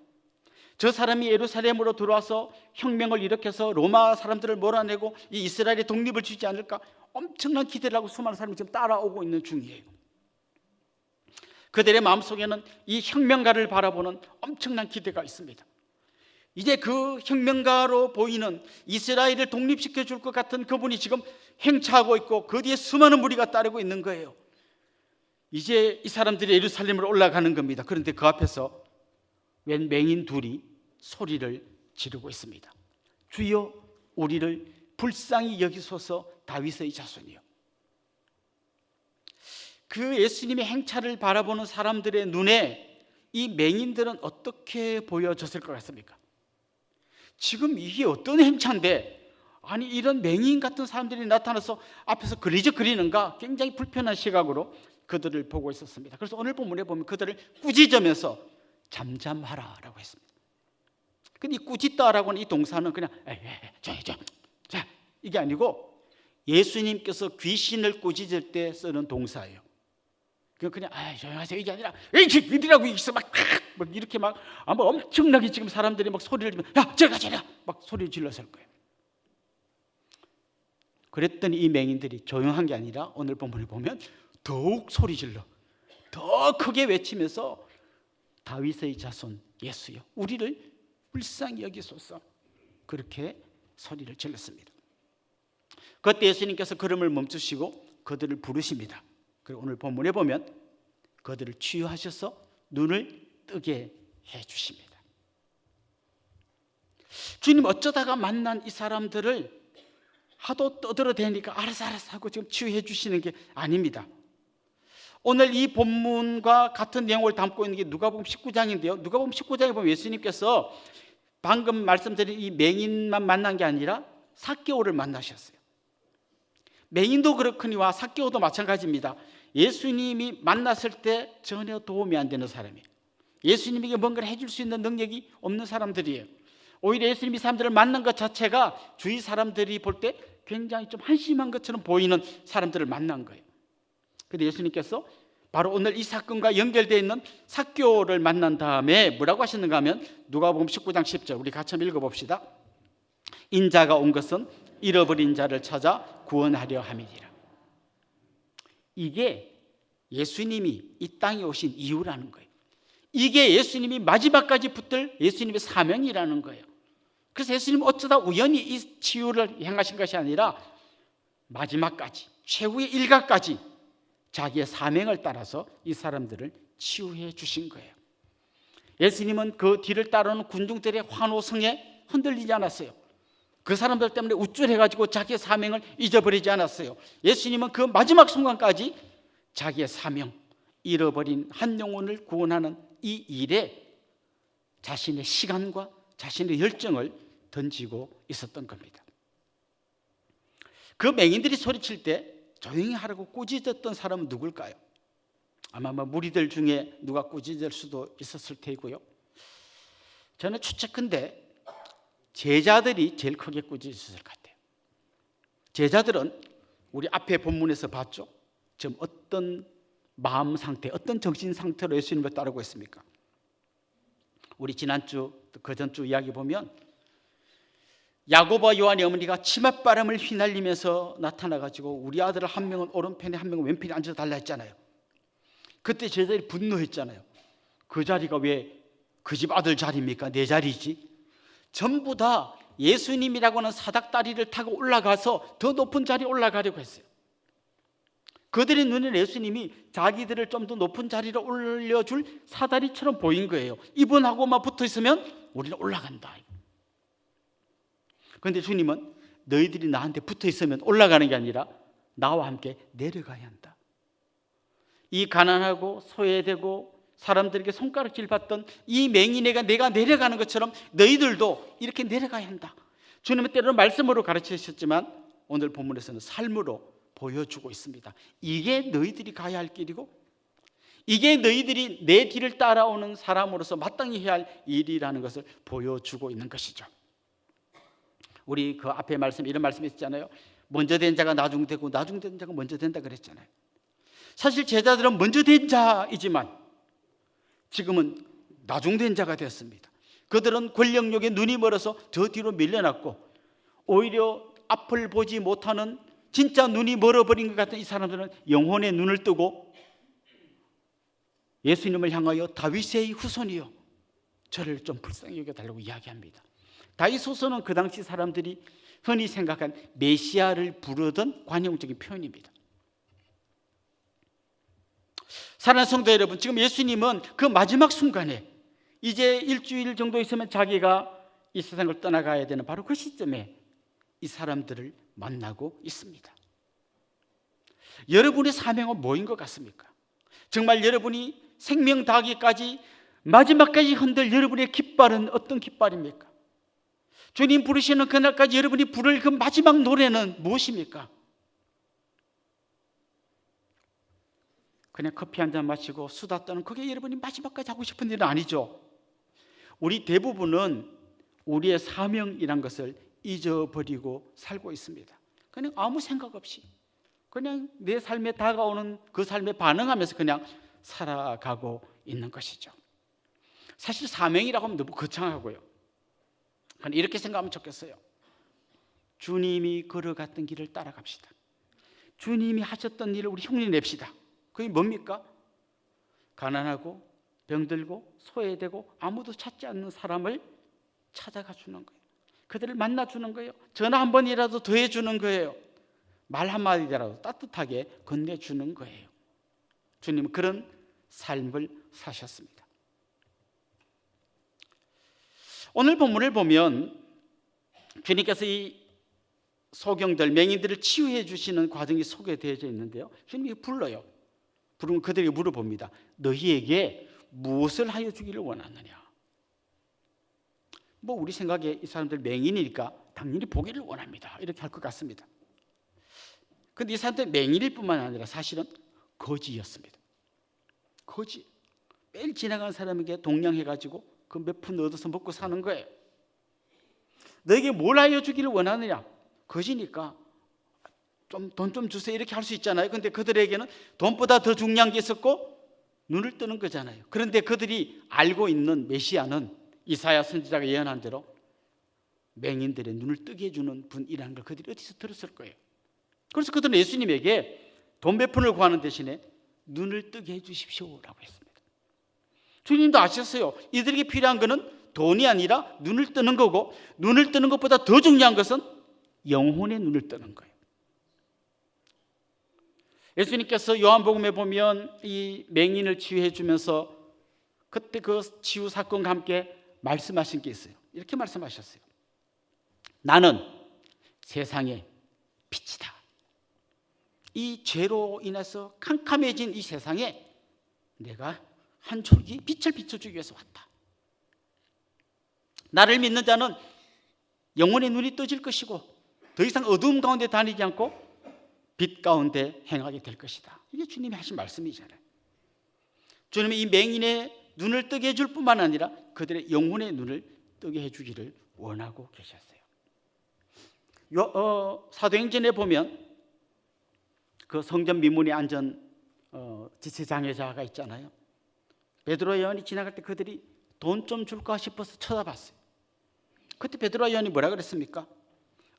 저 사람이 예루살렘으로 들어와서 혁명을 일으켜서 로마 사람들을 몰아내고 이 이스라엘의 독립을 주지 않을까? 엄청난 기대를 하고 수많은 사람이 지금 따라오고 있는 중이에요. 그들의 마음속에는 이 혁명가를 바라보는 엄청난 기대가 있습니다. 이제 그 혁명가로 보이는 이스라엘을 독립시켜 줄 것 같은 그분이 지금 행차하고 있고 그 뒤에 수많은 무리가 따르고 있는 거예요. 이제 이 사람들이 예루살렘으로 올라가는 겁니다. 그런데 그 앞에서 웬 맹인 둘이 소리를 지르고 있습니다. 주여 우리를 불쌍히 여기소서 다윗의 자손이요. 그 예수님의 행차를 바라보는 사람들의 눈에 이 맹인들은 어떻게 보여졌을 것 같습니까? 지금 이게 어떤 행차인데 아니 이런 맹인 같은 사람들이 나타나서 앞에서 그리는가 굉장히 불편한 시각으로 그들을 보고 있었습니다. 그래서 오늘 본문에 보면 그들을 꾸짖으면서 잠잠하라라고 했습니다. 근데 이 꾸짖다라고 하는 이 동사는 그냥 자 이게 아니고 예수님께서 귀신을 꾸짖을 때 쓰는 동사예요. 그냥 조용하세요 이게 아니라 이리라고 있어 막 이렇게 막 아마 엄청나게 지금 사람들이 막 소리를 지르면 야 저리가 막 소리를 질렀을 거예요. 그랬더니 이 맹인들이 조용한 게 아니라 오늘 본문을 보면 더욱 소리 질러 더 크게 외치면서 다윗의 자손 예수여 우리를 불쌍히 여기소서 그렇게 소리를 질렀습니다. 그때 예수님께서 걸음을 멈추시고 그들을 부르십니다. 그리고 오늘 본문에 보면 그들을 치유하셔서 눈을 뜨게 해주십니다. 주님 어쩌다가 만난 이 사람들을 하도 떠들어대니까 알았어 하고 지금 치유해 주시는 게 아닙니다. 오늘 이 본문과 같은 내용을 담고 있는 게 누가복음 19장인데요. 누가복음 19장에 보면 예수님께서 방금 말씀드린 이 맹인만 만난 게 아니라 삭개오를 만나셨어요. 맹인도 그렇거니와 삭개오도 마찬가지입니다. 예수님이 만났을 때 전혀 도움이 안 되는 사람이에요. 예수님에게 뭔가를 해줄 수 있는 능력이 없는 사람들이에요. 오히려 예수님이 사람들을 만난 것 자체가 주위 사람들이 볼 때 굉장히 좀 한심한 것처럼 보이는 사람들을 만난 거예요. 그런데 예수님께서 바로 오늘 이 사건과 연결되어 있는 삭개오를 만난 다음에 뭐라고 하시는가 하면 누가복음 19장 10절 우리 같이 한번 읽어봅시다. 인자가 온 것은 잃어버린 자를 찾아 구원하려 함이니라. 이게 예수님이 이 땅에 오신 이유라는 거예요. 이게 예수님이 마지막까지 붙들 예수님의 사명이라는 거예요. 그래서 예수님은 어쩌다 우연히 이 치유를 행하신 것이 아니라 마지막까지 최후의 일각까지 자기의 사명을 따라서 이 사람들을 치유해 주신 거예요. 예수님은 그 뒤를 따르는 군중들의 환호성에 흔들리지 않았어요. 그 사람들 때문에 우쭐해가지고 자기의 사명을 잊어버리지 않았어요. 예수님은 그 마지막 순간까지 자기의 사명, 잃어버린 한 영혼을 구원하는 이 일에 자신의 시간과 자신의 열정을 던지고 있었던 겁니다. 그 맹인들이 소리칠 때 조용히 하라고 꾸짖었던 사람은 누굴까요? 아마 무리들 중에 누가 꾸짖을 수도 있었을 테고요. 저는 추측컨대 제자들이 제일 크게 꾸짖었을 것 같아요. 제자들은 우리 앞에 본문에서 봤죠. 지금 어떤 마음 상태, 어떤 정신 상태로 예수님을 따르고 있습니까? 우리 지난주, 그 전주 이야기 보면 야고보와 요한의 어머니가 치맛바람을 휘날리면서 나타나가지고 우리 아들을 한 명은 오른편에 한 명은 왼편에 앉아달라 했잖아요. 그때 제자들이 분노했잖아요. 그 자리가 왜 그 집 아들 자리입니까? 내 자리지. 전부 다 예수님이라고 하는 사닥다리를 타고 올라가서 더 높은 자리에 올라가려고 했어요. 그들의 눈에 예수님이 자기들을 좀 더 높은 자리로 올려줄 사다리처럼 보인 거예요. 이분하고만 붙어 있으면 우리는 올라간다. 그런데 주님은 너희들이 나한테 붙어 있으면 올라가는 게 아니라 나와 함께 내려가야 한다. 이 가난하고 소외되고 사람들에게 손가락질 받던 이 맹인애가 내가 내려가는 것처럼 너희들도 이렇게 내려가야 한다. 주님은 때로는 말씀으로 가르치셨지만 오늘 본문에서는 삶으로 보여주고 있습니다. 이게 너희들이 가야 할 길이고 이게 너희들이 내 뒤를 따라오는 사람으로서 마땅히 해야 할 일이라는 것을 보여주고 있는 것이죠. 우리 그 앞에 말씀 이런 말씀이 있잖아요. 먼저 된 자가 나중되고 나중된 자가 먼저 된다 그랬잖아요. 사실 제자들은 먼저 된 자이지만 지금은 나중된 자가 되었습니다. 그들은 권력욕에 눈이 멀어서 저 뒤로 밀려났고 오히려 앞을 보지 못하는 진짜 눈이 멀어버린 것 같은 이 사람들은 영혼의 눈을 뜨고 예수님을 향하여 다윗의 후손이요 저를 좀 불쌍히 여겨달라고 이야기합니다. 다윗 후손은 그 당시 사람들이 흔히 생각한 메시아를 부르던 관용적인 표현입니다. 사랑하는 성도 여러분, 지금 예수님은 그 마지막 순간에 이제 일주일 정도 있으면 자기가 이 세상을 떠나가야 되는 바로 그 시점에 이 사람들을 만나고 있습니다. 여러분의 사명은 뭐인 것 같습니까? 정말 여러분이 생명 다하기까지 마지막까지 흔들 여러분의 깃발은 어떤 깃발입니까? 주님 부르시는 그날까지 여러분이 부를 그 마지막 노래는 무엇입니까? 그냥 커피 한 잔 마시고 수다 떠는 그게 여러분이 마지막까지 하고 싶은 일은 아니죠. 우리 대부분은 우리의 사명이란 것을 잊어버리고 살고 있습니다. 그냥 아무 생각 없이 그냥 내 삶에 다가오는 그 삶에 반응하면서 그냥 살아가고 있는 것이죠. 사실 사명이라고 하면 너무 거창하고요. 이렇게 생각하면 좋겠어요. 주님이 걸어갔던 길을 따라갑시다. 주님이 하셨던 일을 우리 흉내냅시다. 그게 뭡니까? 가난하고 병들고 소외되고 아무도 찾지 않는 사람을 찾아가 주는 거예요. 그들을 만나주는 거예요. 전화 한 번이라도 더 해주는 거예요. 말 한마디라도 따뜻하게 건네주는 거예요. 주님은 그런 삶을 사셨습니다. 오늘 본문을 보면 주님께서 이 소경들, 맹인들을 치유해 주시는 과정이 소개되어져 있는데요. 주님이 불러요. 부르면 그들에게 물어봅니다. 너희에게 무엇을 하여 주기를 원하느냐? 뭐 우리 생각에 이 사람들 맹인이니까 당연히 보기를 원합니다. 이렇게 할 것 같습니다. 그런데 이 사람들 맹인일 뿐만 아니라 사실은 거지였습니다. 거지. 매일 지나가는 사람에게 동냥해가지고 그 몇 푼 얻어서 먹고 사는 거예요. 너에게 뭘 하여 주기를 원하느냐? 거지니까 돈 좀 주세요 이렇게 할 수 있잖아요. 그런데 그들에게는 돈보다 더 중요한 게 있었고 눈을 뜨는 거잖아요. 그런데 그들이 알고 있는 메시아는 이사야 선지자가 예언한 대로 맹인들의 눈을 뜨게 해주는 분이라는 걸 그들이 어디서 들었을 거예요. 그래서 그들은 예수님에게 돈 몇 푼을 구하는 대신에 눈을 뜨게 해주십시오라고 했습니다. 주님도 아셨어요. 이들에게 필요한 것은 돈이 아니라 눈을 뜨는 거고, 눈을 뜨는 것보다 더 중요한 것은 영혼의 눈을 뜨는 거예요. 예수님께서 요한복음에 보면 이 맹인을 치유해 주면서 그때 그 치유 사건과 함께 말씀하신 게 있어요. 이렇게 말씀하셨어요. 나는 세상의 빛이다. 이 죄로 인해서 캄캄해진 이 세상에 내가 한 줄기 빛을 비춰주기 위해서 왔다. 나를 믿는 자는 영혼의 눈이 떠질 것이고 더 이상 어두움 가운데 다니지 않고 빛 가운데 행하게 될 것이다. 이게 주님이 하신 말씀이잖아요. 주님이 이 맹인의 눈을 뜨게 해줄 뿐만 아니라 그들의 영혼의 눈을 뜨게 해주기를 원하고 계셨어요. 사도행전에 보면 그 성전 미문에 앉은 지체장애자가 있잖아요. 베드로 요한이 지나갈 때 그들이 돈 좀 줄까 싶어서 쳐다봤어요. 그때 베드로 요한이 뭐라 그랬습니까?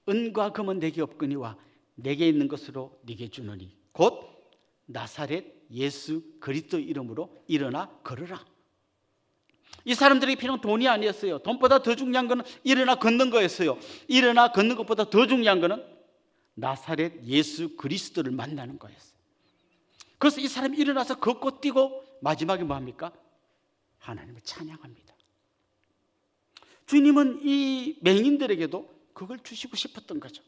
은과 금은 내게 없거니와 내게 있는 것으로 네게 주노니 곧 나사렛 예수 그리스도 이름으로 일어나 걸으라. 이 사람들에게 필요한 돈이 아니었어요. 돈보다 더 중요한 것은 일어나 걷는 거였어요. 일어나 걷는 것보다 더 중요한 것은 나사렛 예수 그리스도를 만나는 거였어요. 그래서 이 사람이 일어나서 걷고 뛰고 마지막에 뭐합니까? 하나님을 찬양합니다. 주님은 이 맹인들에게도 그걸 주시고 싶었던 거죠.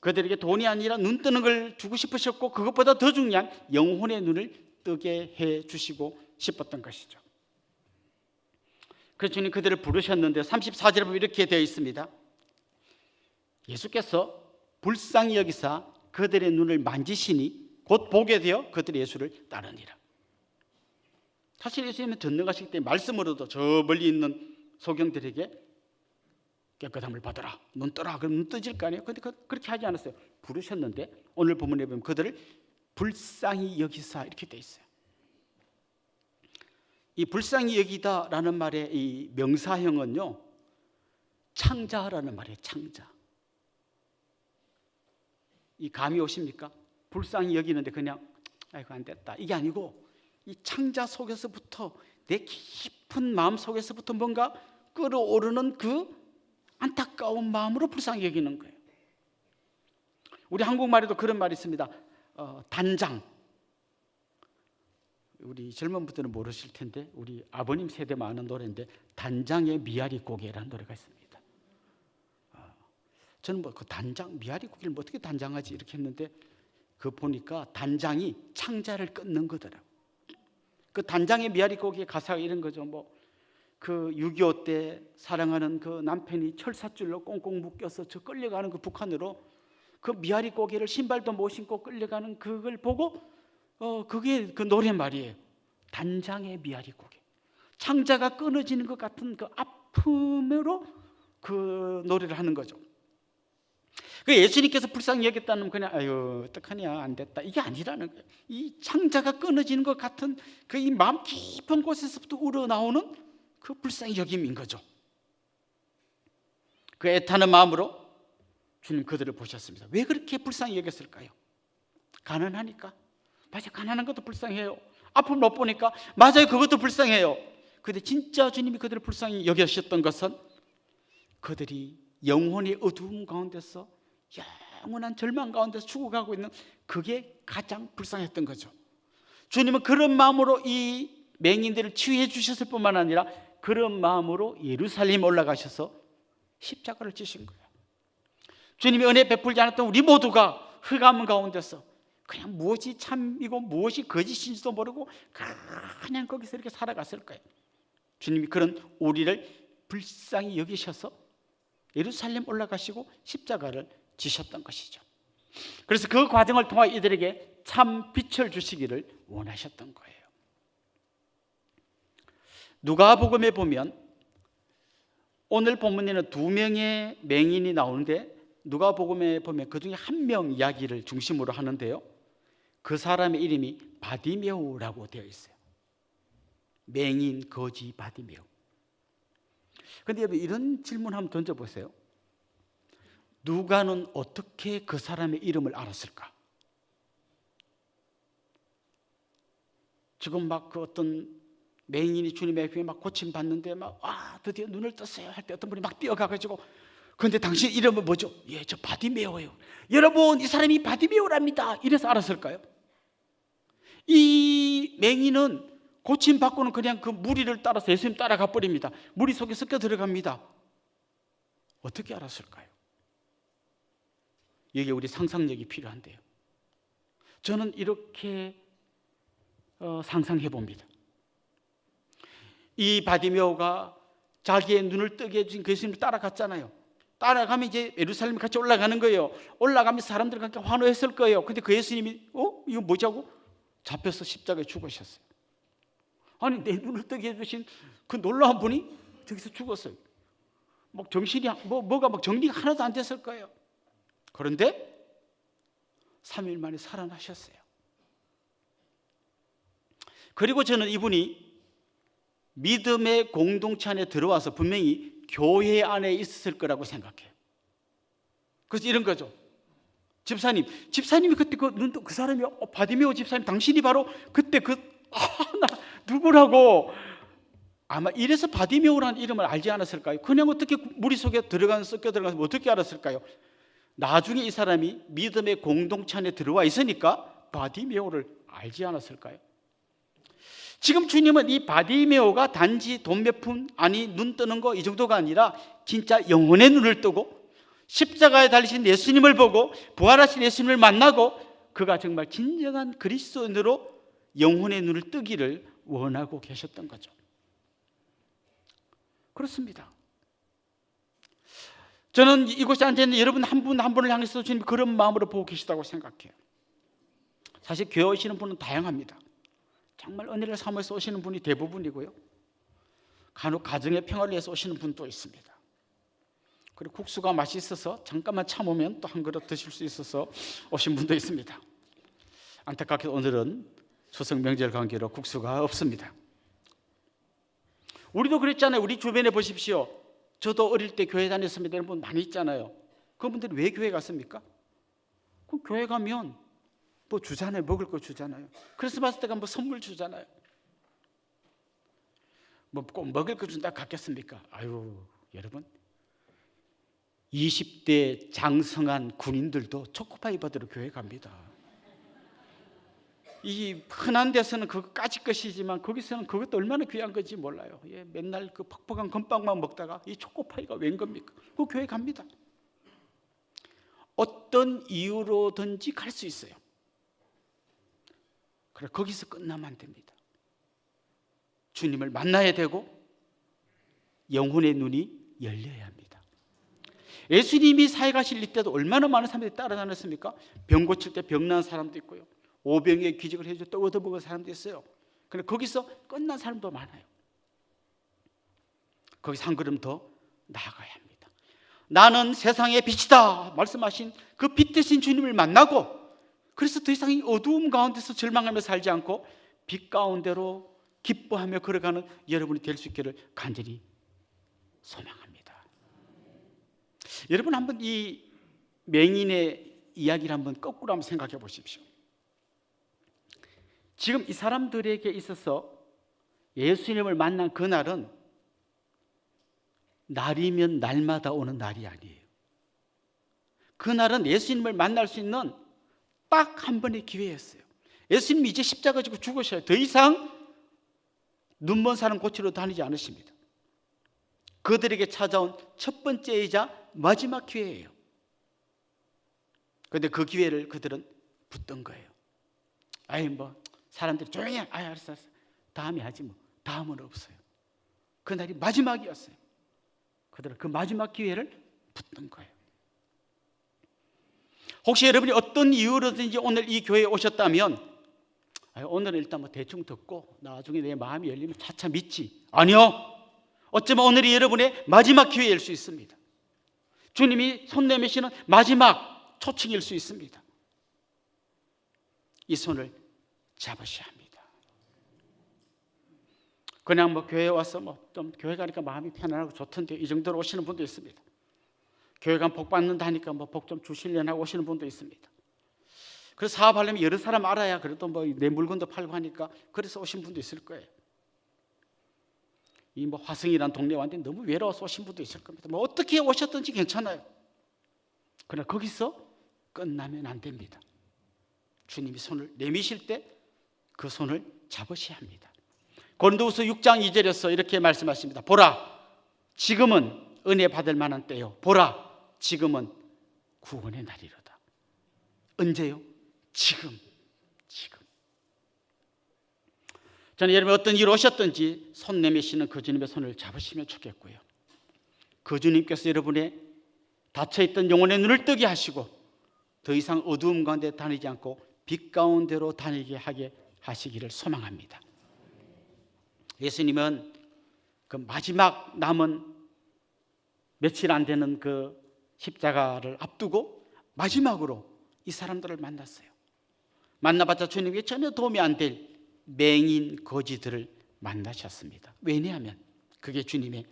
그들에게 돈이 아니라 눈 뜨는 걸 주고 싶으셨고 그것보다 더 중요한 영혼의 눈을 뜨게 해 주시고 싶었던 것이죠. 그래서 주님 그들을 부르셨는데 34절에 보면 이렇게 되어 있습니다. 예수께서 불쌍히 여기사 그들의 눈을 만지시니 곧 보게 되어 그들이 예수를 따르니라. 사실 예수님은 전능하시기 때문에 말씀으로도 저 멀리 있는 소경들에게 깨끗함을 받아라, 눈 떠라, 그럼 눈 떠질 거 아니에요. 그런데 그렇게 하지 않았어요. 부르셨는데 오늘 본문에 보면 그들을 불쌍히 여기사 이렇게 돼 있어요. 이 불쌍히 여기다라는 말의 이 명사형은요, 창자라는 말이에요. 창자. 이 감이 오십니까? 불쌍히 여기는데 그냥 아이고 안 됐다 이게 아니고 이 창자 속에서부터 내 깊은 마음 속에서부터 뭔가 끓어오르는 그 안타까운 마음으로 불쌍히 여기는 거예요. 우리 한국말에도 그런 말이 있습니다. 단장. 우리 젊은 분들은 모르실 텐데 우리 아버님 세대만 아는 노래인데 단장의 미아리 고개라는 노래가 있습니다. 저는 뭐 그 단장 미아리 고개를 뭐 어떻게 단장하지 이렇게 했는데 그 보니까 단장이 창자를 끊는 거더라고. 그 단장의 미아리 고개의 가사가 이런 거죠. 뭐 그 6.25 때 사랑하는 그 남편이 철사줄로 꽁꽁 묶여서 저 끌려가는 그 북한으로 그 미아리 고개를 신발도 못 신고 끌려가는 그걸 보고 그게 그 노래 말이에요. 단장의 미아리 고개. 창자가 끊어지는 것 같은 그 아픔으로 그 노래를 하는 거죠. 그 예수님께서 불쌍히 여겼다는 그냥 아유 어떡하냐 안 됐다 이게 아니라는 거예요. 이 창자가 끊어지는 것 같은 그 이 마음 깊은 곳에서부터 우러나오는 그 불쌍히 여김인 거죠. 그 애타는 마음으로 주님 그들을 보셨습니다. 왜 그렇게 불쌍히 여겼을까요? 가난하니까. 맞아요. 가난한 것도 불쌍해요. 앞을 못 보니까 맞아요. 그것도 불쌍해요. 그런데 진짜 주님이 그들을 불쌍히 여기셨던 것은 그들이 영혼의 어두움 가운데서 영원한 절망 가운데서 죽어가고 있는 그게 가장 불쌍했던 거죠. 주님은 그런 마음으로 이 맹인들을 치유해 주셨을 뿐만 아니라 그런 마음으로 예루살렘 올라가셔서 십자가를 지신 거예요. 주님이 은혜 베풀지 않았던 우리 모두가 흑암 가운데서 그냥 무엇이 참이고 무엇이 거짓인지도 모르고 그냥 거기서 이렇게 살아갔을 거예요. 주님이 그런 우리를 불쌍히 여기셔서 예루살렘 올라가시고 십자가를 지셨던 것이죠. 그래서 그 과정을 통해 이들에게 참 빛을 주시기를 원하셨던 거예요. 누가복음에 보면 오늘 본문에는 2명의 맹인이 나오는데 누가복음에 보면 그중에 1명 이야기를 중심으로 하는데요, 그 사람의 이름이 바디메오라고 되어 있어요. 맹인, 거지, 바디메오. 그런데 여러분, 이런 질문 한번 던져보세요. 누가는 어떻게 그 사람의 이름을 알았을까? 지금 막 그 어떤 맹인이 주님의 귀에 막 고침 받는데 막 드디어 눈을 떴어요 할 때 어떤 분이 막 뛰어가가지고, 그런데 당신 이름은 뭐죠? 예, 저 바디메오예요. 여러분, 이 사람이 바디메오랍니다. 이래서 알았을까요? 이 맹인은 고침 받고는 그냥 그 무리를 따라서 예수님 따라가 버립니다. 무리 속에 섞여 들어갑니다. 어떻게 알았을까요? 여기에 우리 상상력이 필요한데요, 저는 이렇게 상상해 봅니다. 이 바디메오가 자기의 눈을 뜨게 해준 그 예수님을 따라갔잖아요. 따라가면 이제 예루살렘에 같이 올라가는 거예요. 올라가면서 사람들과 함께 환호했을 거예요. 근데 그 예수님이 이거 뭐냐고 잡혀서 십자가에 죽으셨어요. 아니, 내 눈을 뜨게 해주신 그 놀라운 분이 저기서 죽었어요. 막 정신이 뭐가 막 정리가 하나도 안 됐을 거예요. 그런데 3일 만에 살아나셨어요. 그리고 저는 이분이 믿음의 공동체 안에 들어와서 분명히 교회 안에 있었을 거라고 생각해요. 그래서 이런 거죠. 집사님이 그때 그 사람이 바디메오 집사님, 당신이 바로 그때 나 누구라고, 아마 이래서 바디메오라는 이름을 알지 않았을까요? 그냥 어떻게 무리 속에 섞여 들어가서 어떻게 알았을까요? 나중에 이 사람이 믿음의 공동체 안에 들어와 있으니까 바디메오를 알지 않았을까요? 지금 주님은 이 바디메오가 단지 돈 몇 푼, 아니 눈 뜨는 거 이 정도가 아니라 진짜 영혼의 눈을 뜨고 십자가에 달리신 예수님을 보고 부활하신 예수님을 만나고 그가 정말 진정한 그리스도인으로 영혼의 눈을 뜨기를 원하고 계셨던 거죠. 그렇습니다. 저는 이곳에 앉아있는 여러분 한 분 한 분을 향해서 주님이 그런 마음으로 보고 계시다고 생각해요. 사실 교회 오시는 분은 다양합니다. 정말 은혜를 삼아서 오시는 분이 대부분이고요, 간혹 가정의 평화를 위해서 오시는 분도 있습니다. 그리고 국수가 맛있어서 잠깐만 참으면 또 한 그릇 드실 수 있어서 오신 분도 있습니다. 안타깝게도 오늘은 추석 명절 관계로 국수가 없습니다. 우리도 그랬잖아요. 우리 주변에 보십시오. 저도 어릴 때 교회 다녔습니다 이런 분 많이 있잖아요. 그분들이 왜 교회 갔습니까? 그럼 교회 가면 뭐 주잖아요. 먹을 거 주잖아요. 크리스마스 때 가면 뭐 선물 주잖아요. 뭐 꼭 먹을 거 준다 갔겠습니까? 아유, 여러분, 20대 장성한 군인들도 초코파이 받으러 교회 갑니다. 이 흔한 데서는 그거 까짓 것이지만 거기서는 그것도 얼마나 귀한 건지 몰라요. 예, 맨날 그 퍽퍽한 건빵만 먹다가 이 초코파이가 웬 겁니까? 그 교회 갑니다. 어떤 이유로든지 갈 수 있어요. 그래, 거기서 끝나면 안 됩니다. 주님을 만나야 되고 영혼의 눈이 열려야 합니다. 예수님이 사회 가실 때도 얼마나 많은 사람들이 따라다녔습니까? 병 고칠 때 병난 사람도 있고요, 오병이의 기적을 해줘 또 얻어먹은 사람도 있어요. 그런데 거기서 끝난 사람도 많아요. 거기서 한 걸음 더 나아가야 합니다. 나는 세상의 빛이다 말씀하신 그 빛 대신 주님을 만나고, 그래서 더 이상 이 어두움 가운데서 절망하며 살지 않고 빛 가운데로 기뻐하며 걸어가는 여러분이 될 수 있기를 간절히 소망합니다. 여러분, 한번 이 맹인의 이야기를 한번 거꾸로 한번 생각해 보십시오. 지금 이 사람들에게 있어서 예수님을 만난 그날은 날이면 날마다 오는 날이 아니에요. 그날은 예수님을 만날 수 있는 딱 한 번의 기회였어요. 예수님이 이제 십자가 지고 죽으셔요. 더 이상 눈먼 사람 고치러 다니지 않으십니다. 그들에게 찾아온 첫 번째이자 마지막 기회예요. 그런데 그 기회를 그들은 붙든 거예요. 아이 뭐 사람들이 조용히 해. 아이 알았어. 다음에 하지 뭐. 다음은 없어요. 그날이 마지막이었어요. 그들은 그 마지막 기회를 붙는 거예요. 혹시 여러분이 어떤 이유로든지 오늘 이 교회에 오셨다면 오늘은 일단 뭐 대충 듣고 나중에 내 마음이 열리면 차차 믿지. 아니요. 어쩌면 오늘이 여러분의 마지막 기회일 수 있습니다. 주님이 손 내미시는 마지막 초청일 수 있습니다. 이 손을 잡으셔야 합니다. 그냥 뭐 교회에 와서 뭐 좀 교회 가니까 마음이 편안하고 좋던데 이 정도로 오시는 분도 있습니다. 교회 가면 복 받는다니까 뭐 복 좀 주시려나 오시는 분도 있습니다. 그래서 사업하려면 여러 사람 알아야 그래도 뭐 내 물건도 팔고 하니까 그래서 오신 분도 있을 거예요. 이 뭐 화성이라는 동네 왔는데 너무 외로워서 오신 분도 있을 겁니다. 뭐 어떻게 오셨든지 괜찮아요. 그러나 거기서 끝나면 안 됩니다. 주님이 손을 내미실 때 그 손을 잡으셔야 합니다. 고린도후서 6장 2절에서 이렇게 말씀하십니다. 보라, 지금은 은혜 받을 만한 때요. 보라, 지금은 구원의 날이로다. 언제요? 지금. 저는 여러분 어떤 일 오셨든지 손 내미시는 그 주님의 손을 잡으시면 좋겠고요. 그 주님께서 여러분의 닫혀있던 영혼의 눈을 뜨게 하시고 더 이상 어두움 가운데 다니지 않고 빛 가운데로 다니게 하게 하시기를 소망합니다. 예수님은 그 마지막 남은 며칠 안 되는 그 십자가를 앞두고 마지막으로 이 사람들을 만났어요. 만나봤자 주님께 전혀 도움이 안 될 맹인 거지들을 만나셨습니다. 왜냐하면 그게 주님의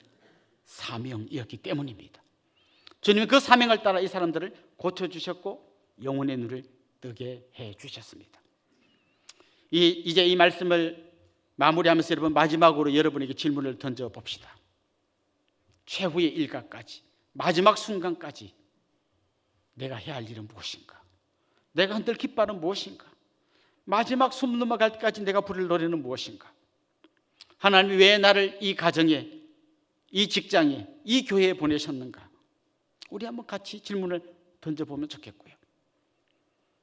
사명이었기 때문입니다. 주님은 그 사명을 따라 이 사람들을 고쳐주셨고 영혼의 눈을 뜨게 해주셨습니다. 이제 이 말씀을 마무리하면서 여러분 마지막으로 여러분에게 질문을 던져봅시다. 최후의 일각까지 마지막 순간까지 내가 해야 할 일은 무엇인가? 내가 흔들 깃발은 무엇인가? 마지막 숨 넘어갈 때까지 내가 부를 노래는 무엇인가? 하나님이 왜 나를 이 가정에, 이 직장에, 이 교회에 보내셨는가? 우리 한번 같이 질문을 던져보면 좋겠고요.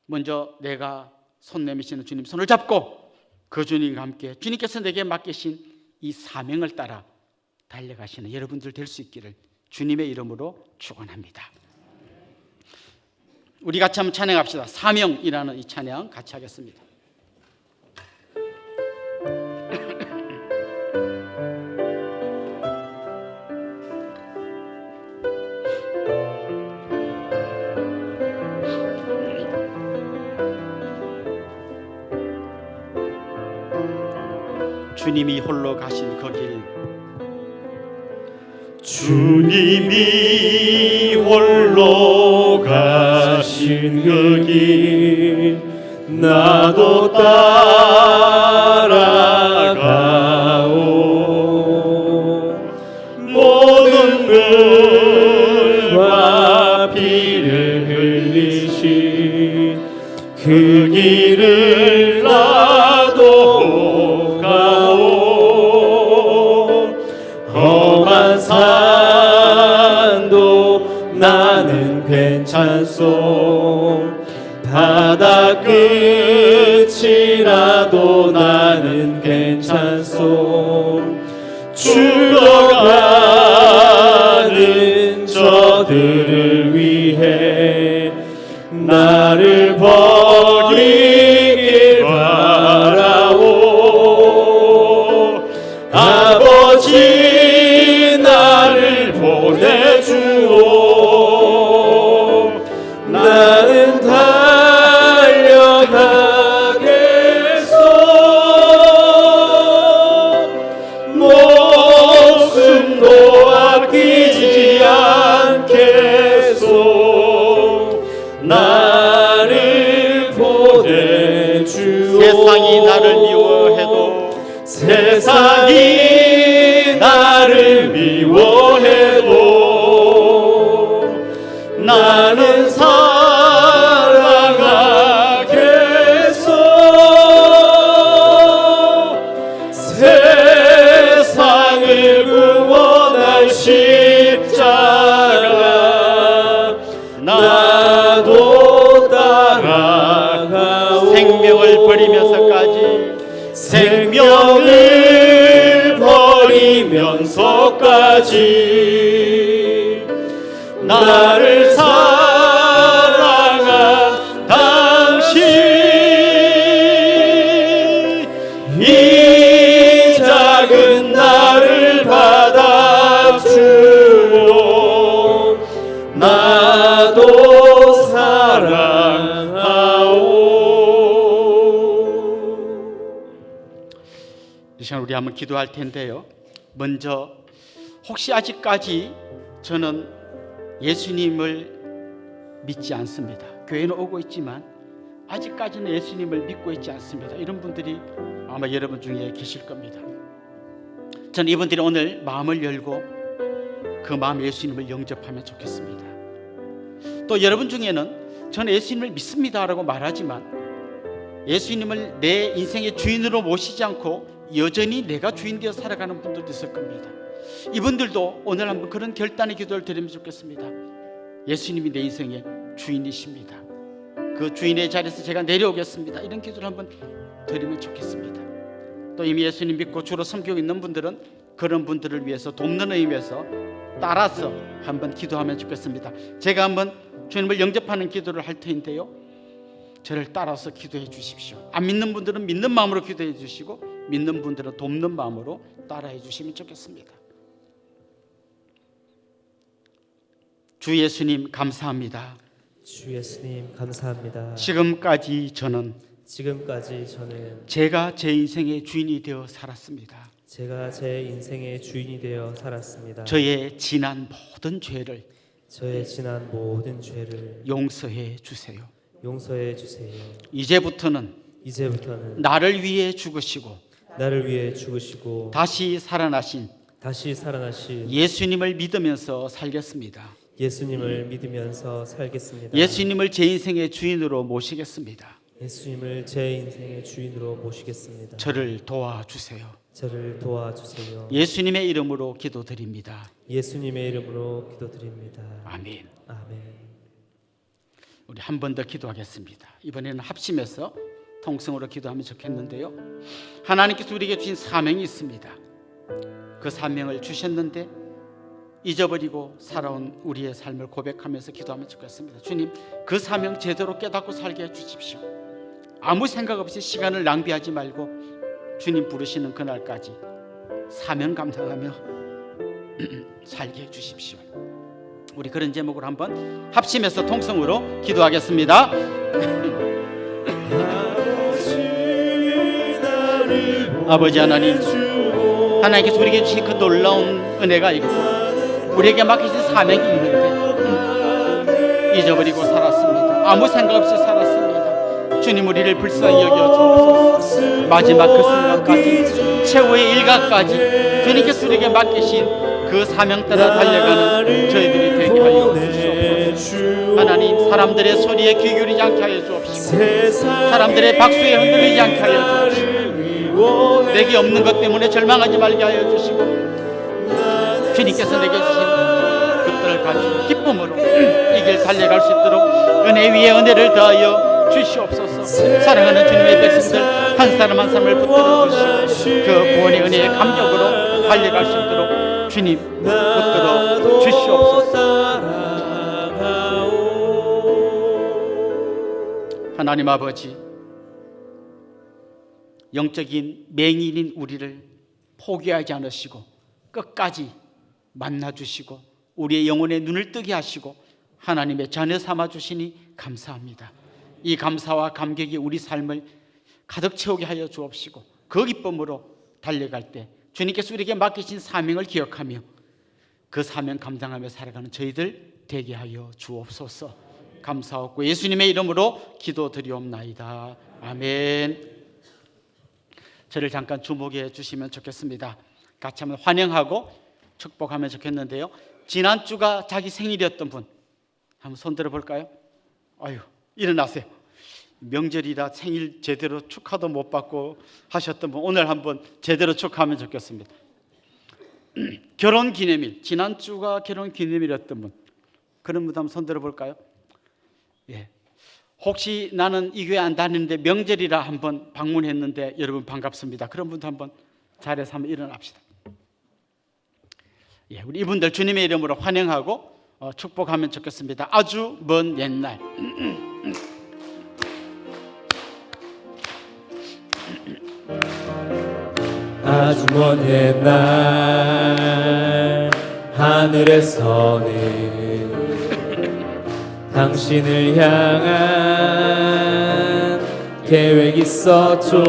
먼저 내가 손 내미시는 주님 손을 잡고 그 주님과 함께 주님께서 내게 맡기신 이 사명을 따라 달려가시는 여러분들 될 수 있기를 주님의 이름으로 축원합니다. 우리 같이 한번 찬양합시다. 사명이라는 이 찬양 같이 하겠습니다. 주님이 홀로 가신 그 길, 주님이 홀로 가신 그 길 나도 따라가오. 모든 물과 피를 흘리신 그 길을 나도 가오. 험한 산도 나는 괜찮소. 바다 끝이라도 나는 괜찮소. 죽어가는 저들을 위해 나를 버리길 바라오. 아버지 나를 보내주오. 나는 달려가겠소. 목숨도 아끼지 않겠소. 나를 보내주오. 세상이 나를 미워해도 세상이 나를 미워해도 나는 살아가겠소. 세상을 구원할 십자가 나도 따라가오. 생명을 버리며 나를 사랑한 당신 이 작은 나를 받아주오 나도 사랑하오. 이 시간 우리 한번 기도할 텐데요. 먼저 혹시 아직까지 저는 예수님을 믿지 않습니다. 교회는 오고 있지만 아직까지는 예수님을 믿고 있지 않습니다. 이런 분들이 아마 여러분 중에 계실 겁니다. 저는 이분들이 오늘 마음을 열고 그 마음 예수님을 영접하면 좋겠습니다. 또 여러분 중에는 저는 예수님을 믿습니다라고 말하지만 예수님을 내 인생의 주인으로 모시지 않고 여전히 내가 주인 되어 살아가는 분들도 있을 겁니다. 이분들도 오늘 한번 그런 결단의 기도를 드리면 좋겠습니다. 예수님이 내 인생의 주인이십니다. 그 주인의 자리에서 제가 내려오겠습니다. 이런 기도를 한번 드리면 좋겠습니다. 또 이미 예수님 믿고 주로 섬기고 있는 분들은 그런 분들을 위해서 돕는 의미에서 따라서 한번 기도하면 좋겠습니다. 제가 한번 주님을 영접하는 기도를 할 텐데요, 저를 따라서 기도해 주십시오. 안 믿는 분들은 믿는 마음으로 기도해 주시고 믿는 분들은 돕는 마음으로 따라해 주시면 좋겠습니다. 주 예수님 감사합니다. 주 예수님 감사합니다. 지금까지 저는 제가 제 인생의 주인이 되어 살았습니다. 제가 제 인생의 주인이 되어 살았습니다. 저의 지난 모든 죄를 용서해 주세요. 용서해 주세요. 이제부터는 나를 위해 죽으시고 다시 살아나신 예수님을 믿으면서 살겠습니다. 예수님을 제 인생의 주인으로 모시겠습니다. 저를 도와주세요. 예수님의 이름으로 기도드립니다. 아멘. 우리 한 번 더 기도하겠습니다. 이번에는 합심해서 통성으로 기도하면 좋겠는데요, 하나님께서 우리에게 주신 사명이 있습니다. 그 사명을 주셨는데 잊어버리고 살아온 우리의 삶을 고백하면서 기도하면 좋겠습니다. 주님, 그 사명 제대로 깨닫고 살게 해주십시오. 아무 생각 없이 시간을 낭비하지 말고 주님 부르시는 그날까지 사명 감당하며 살게 해주십시오. 우리 그런 제목으로 한번 합심해서 통성으로 기도하겠습니다. 아버지 하나님, 하나님께서 우리에게 주신 그 놀라운 은혜가 있고 우리에게 맡기신 사명이 있는데 잊어버리고 살았습니다. 아무 생각 없이 살았습니다. 주님, 우리를 불쌍히 여겨주옵소서. 마지막 그 순간까지, 최후의 일각까지 주님께서 우리에게 맡기신 그 사명 따라 달려가는 저희들이 되게 하여 주시옵소서. 하나님, 사람들의 소리에 귀 기울이지 않게 하여 주옵시고 사람들의 박수에 흔들리지 않게 하여 주옵시고 내게 없는 것 때문에 절망하지 말게 하여 주시고 주님께서 내게 주신 것들을 가지고 기쁨으로 이 길 달려갈 수 있도록 은혜 위에 은혜를 더하여 주시옵소서. 사랑하는 주님의 백성들 한 사람 한 사람을 붙들어 주시고 그 구원의 은혜의 감격으로 달려갈 수 있도록 주님 붙들어 주시옵소서. 하나님 아버지, 영적인 맹인인 우리를 포기하지 않으시고 끝까지 만나주시고 우리의 영혼의 눈을 뜨게 하시고 하나님의 자녀 삼아주시니 감사합니다. 이 감사와 감격이 우리 삶을 가득 채우게 하여 주옵시고 그 기쁨으로 달려갈 때 주님께서 우리에게 맡기신 사명을 기억하며 그 사명 감당하며 살아가는 저희들 되게 하여 주옵소서. 감사하고 예수님의 이름으로 기도드리옵나이다. 아멘. 저를 잠깐 주목해 주시면 좋겠습니다. 같이 한번 환영하고 축복하면 좋겠는데요, 지난주가 자기 생일이었던 분 한번 손 들어볼까요? 아유, 일어나세요. 명절이라 생일 제대로 축하도 못 받고 하셨던 분 오늘 한번 제대로 축하하면 좋겠습니다. 결혼 기념일, 지난주가 결혼 기념일이었던 분, 그런 분 한번 손 들어볼까요? 예. 혹시 나는 이 교회 안 다니는데 명절이라 한번 방문했는데 여러분 반갑습니다. 그런 분도 한번 자리에서 한번 일어납시다. 예, 우리 이분들 주님의 이름으로 환영하고 축복하면 좋겠습니다. 아주 먼 옛날. 아주 먼 옛날 하늘에서는 당신을 향한 계획 있었죠.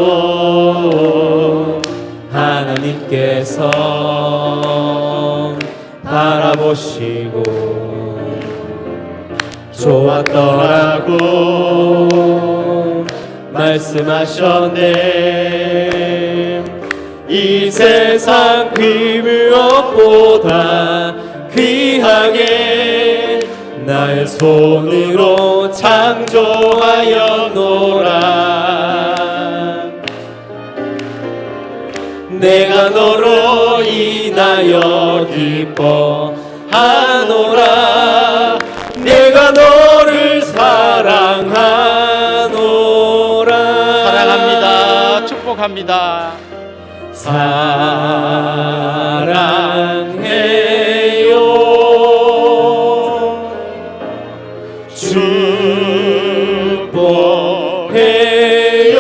하나님께서 바라보시고 좋았더라고 말씀하셨네. 이 세상 그 무엇보다 귀하게 나의 손으로 창조하였노라. 내가 너로 인하여 기뻐하노라. 내가 너를 사랑하노라. 사랑합니다. 축복합니다. 사랑해요. 축복해요.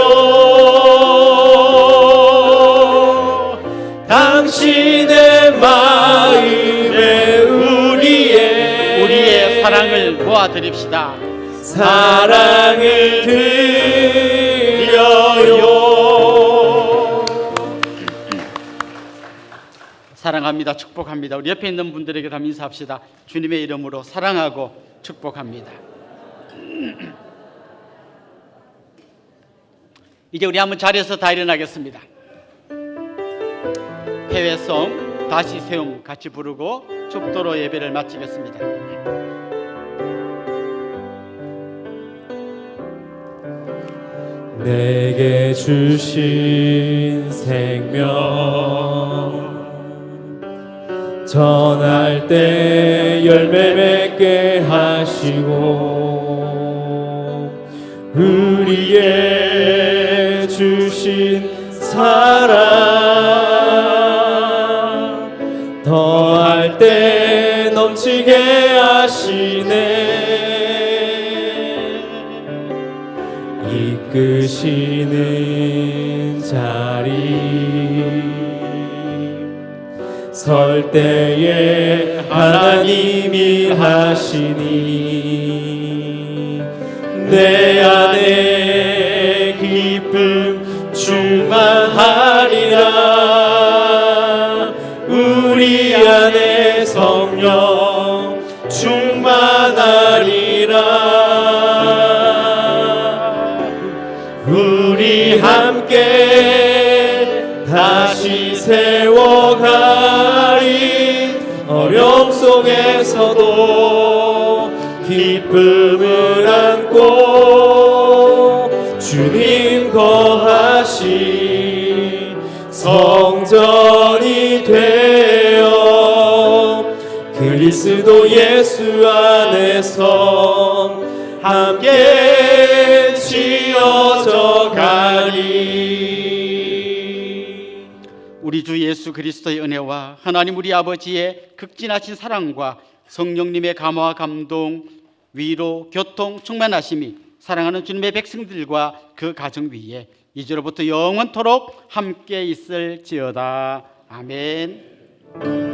당신의 마음에 우리의 사랑을 모아드립시다. 사랑을 드려요. 사랑합니다. 축복합니다. 우리 옆에 있는 분들에게 다 인사합시다. 주님의 이름으로 사랑하고 축복합니다. 이제 우리 한번 자리에서 다 일어나겠습니다. 해외송 다시 세움 같이 부르고 축도로 예배를 마치겠습니다. 내게 주신 생명 전할 때 열매 맺게 하시고 우리에게 주신 사랑 더할 때 넘치게 하시네. 이끄시는 자리 설 때에 하나님이 하시니 내 안에 기쁨 충만하리라. 우리 안에 성령 충만하리라. 우리 함께 다시 세워가리. 어려움 속에서도 기쁨을 안고 주님 거하시 성전이 되어 그리스도 예수 안에서 함께 지어져 가리. 우리 주 예수 그리스도의 은혜와 하나님 우리 아버지의 극진하신 사랑과 성령님의 감화와 감동, 위로, 교통, 충만하심이 사랑하는 주님의 백성들과 그 가정 위에 이제로부터 영원토록 함께 있을지어다. 아멘.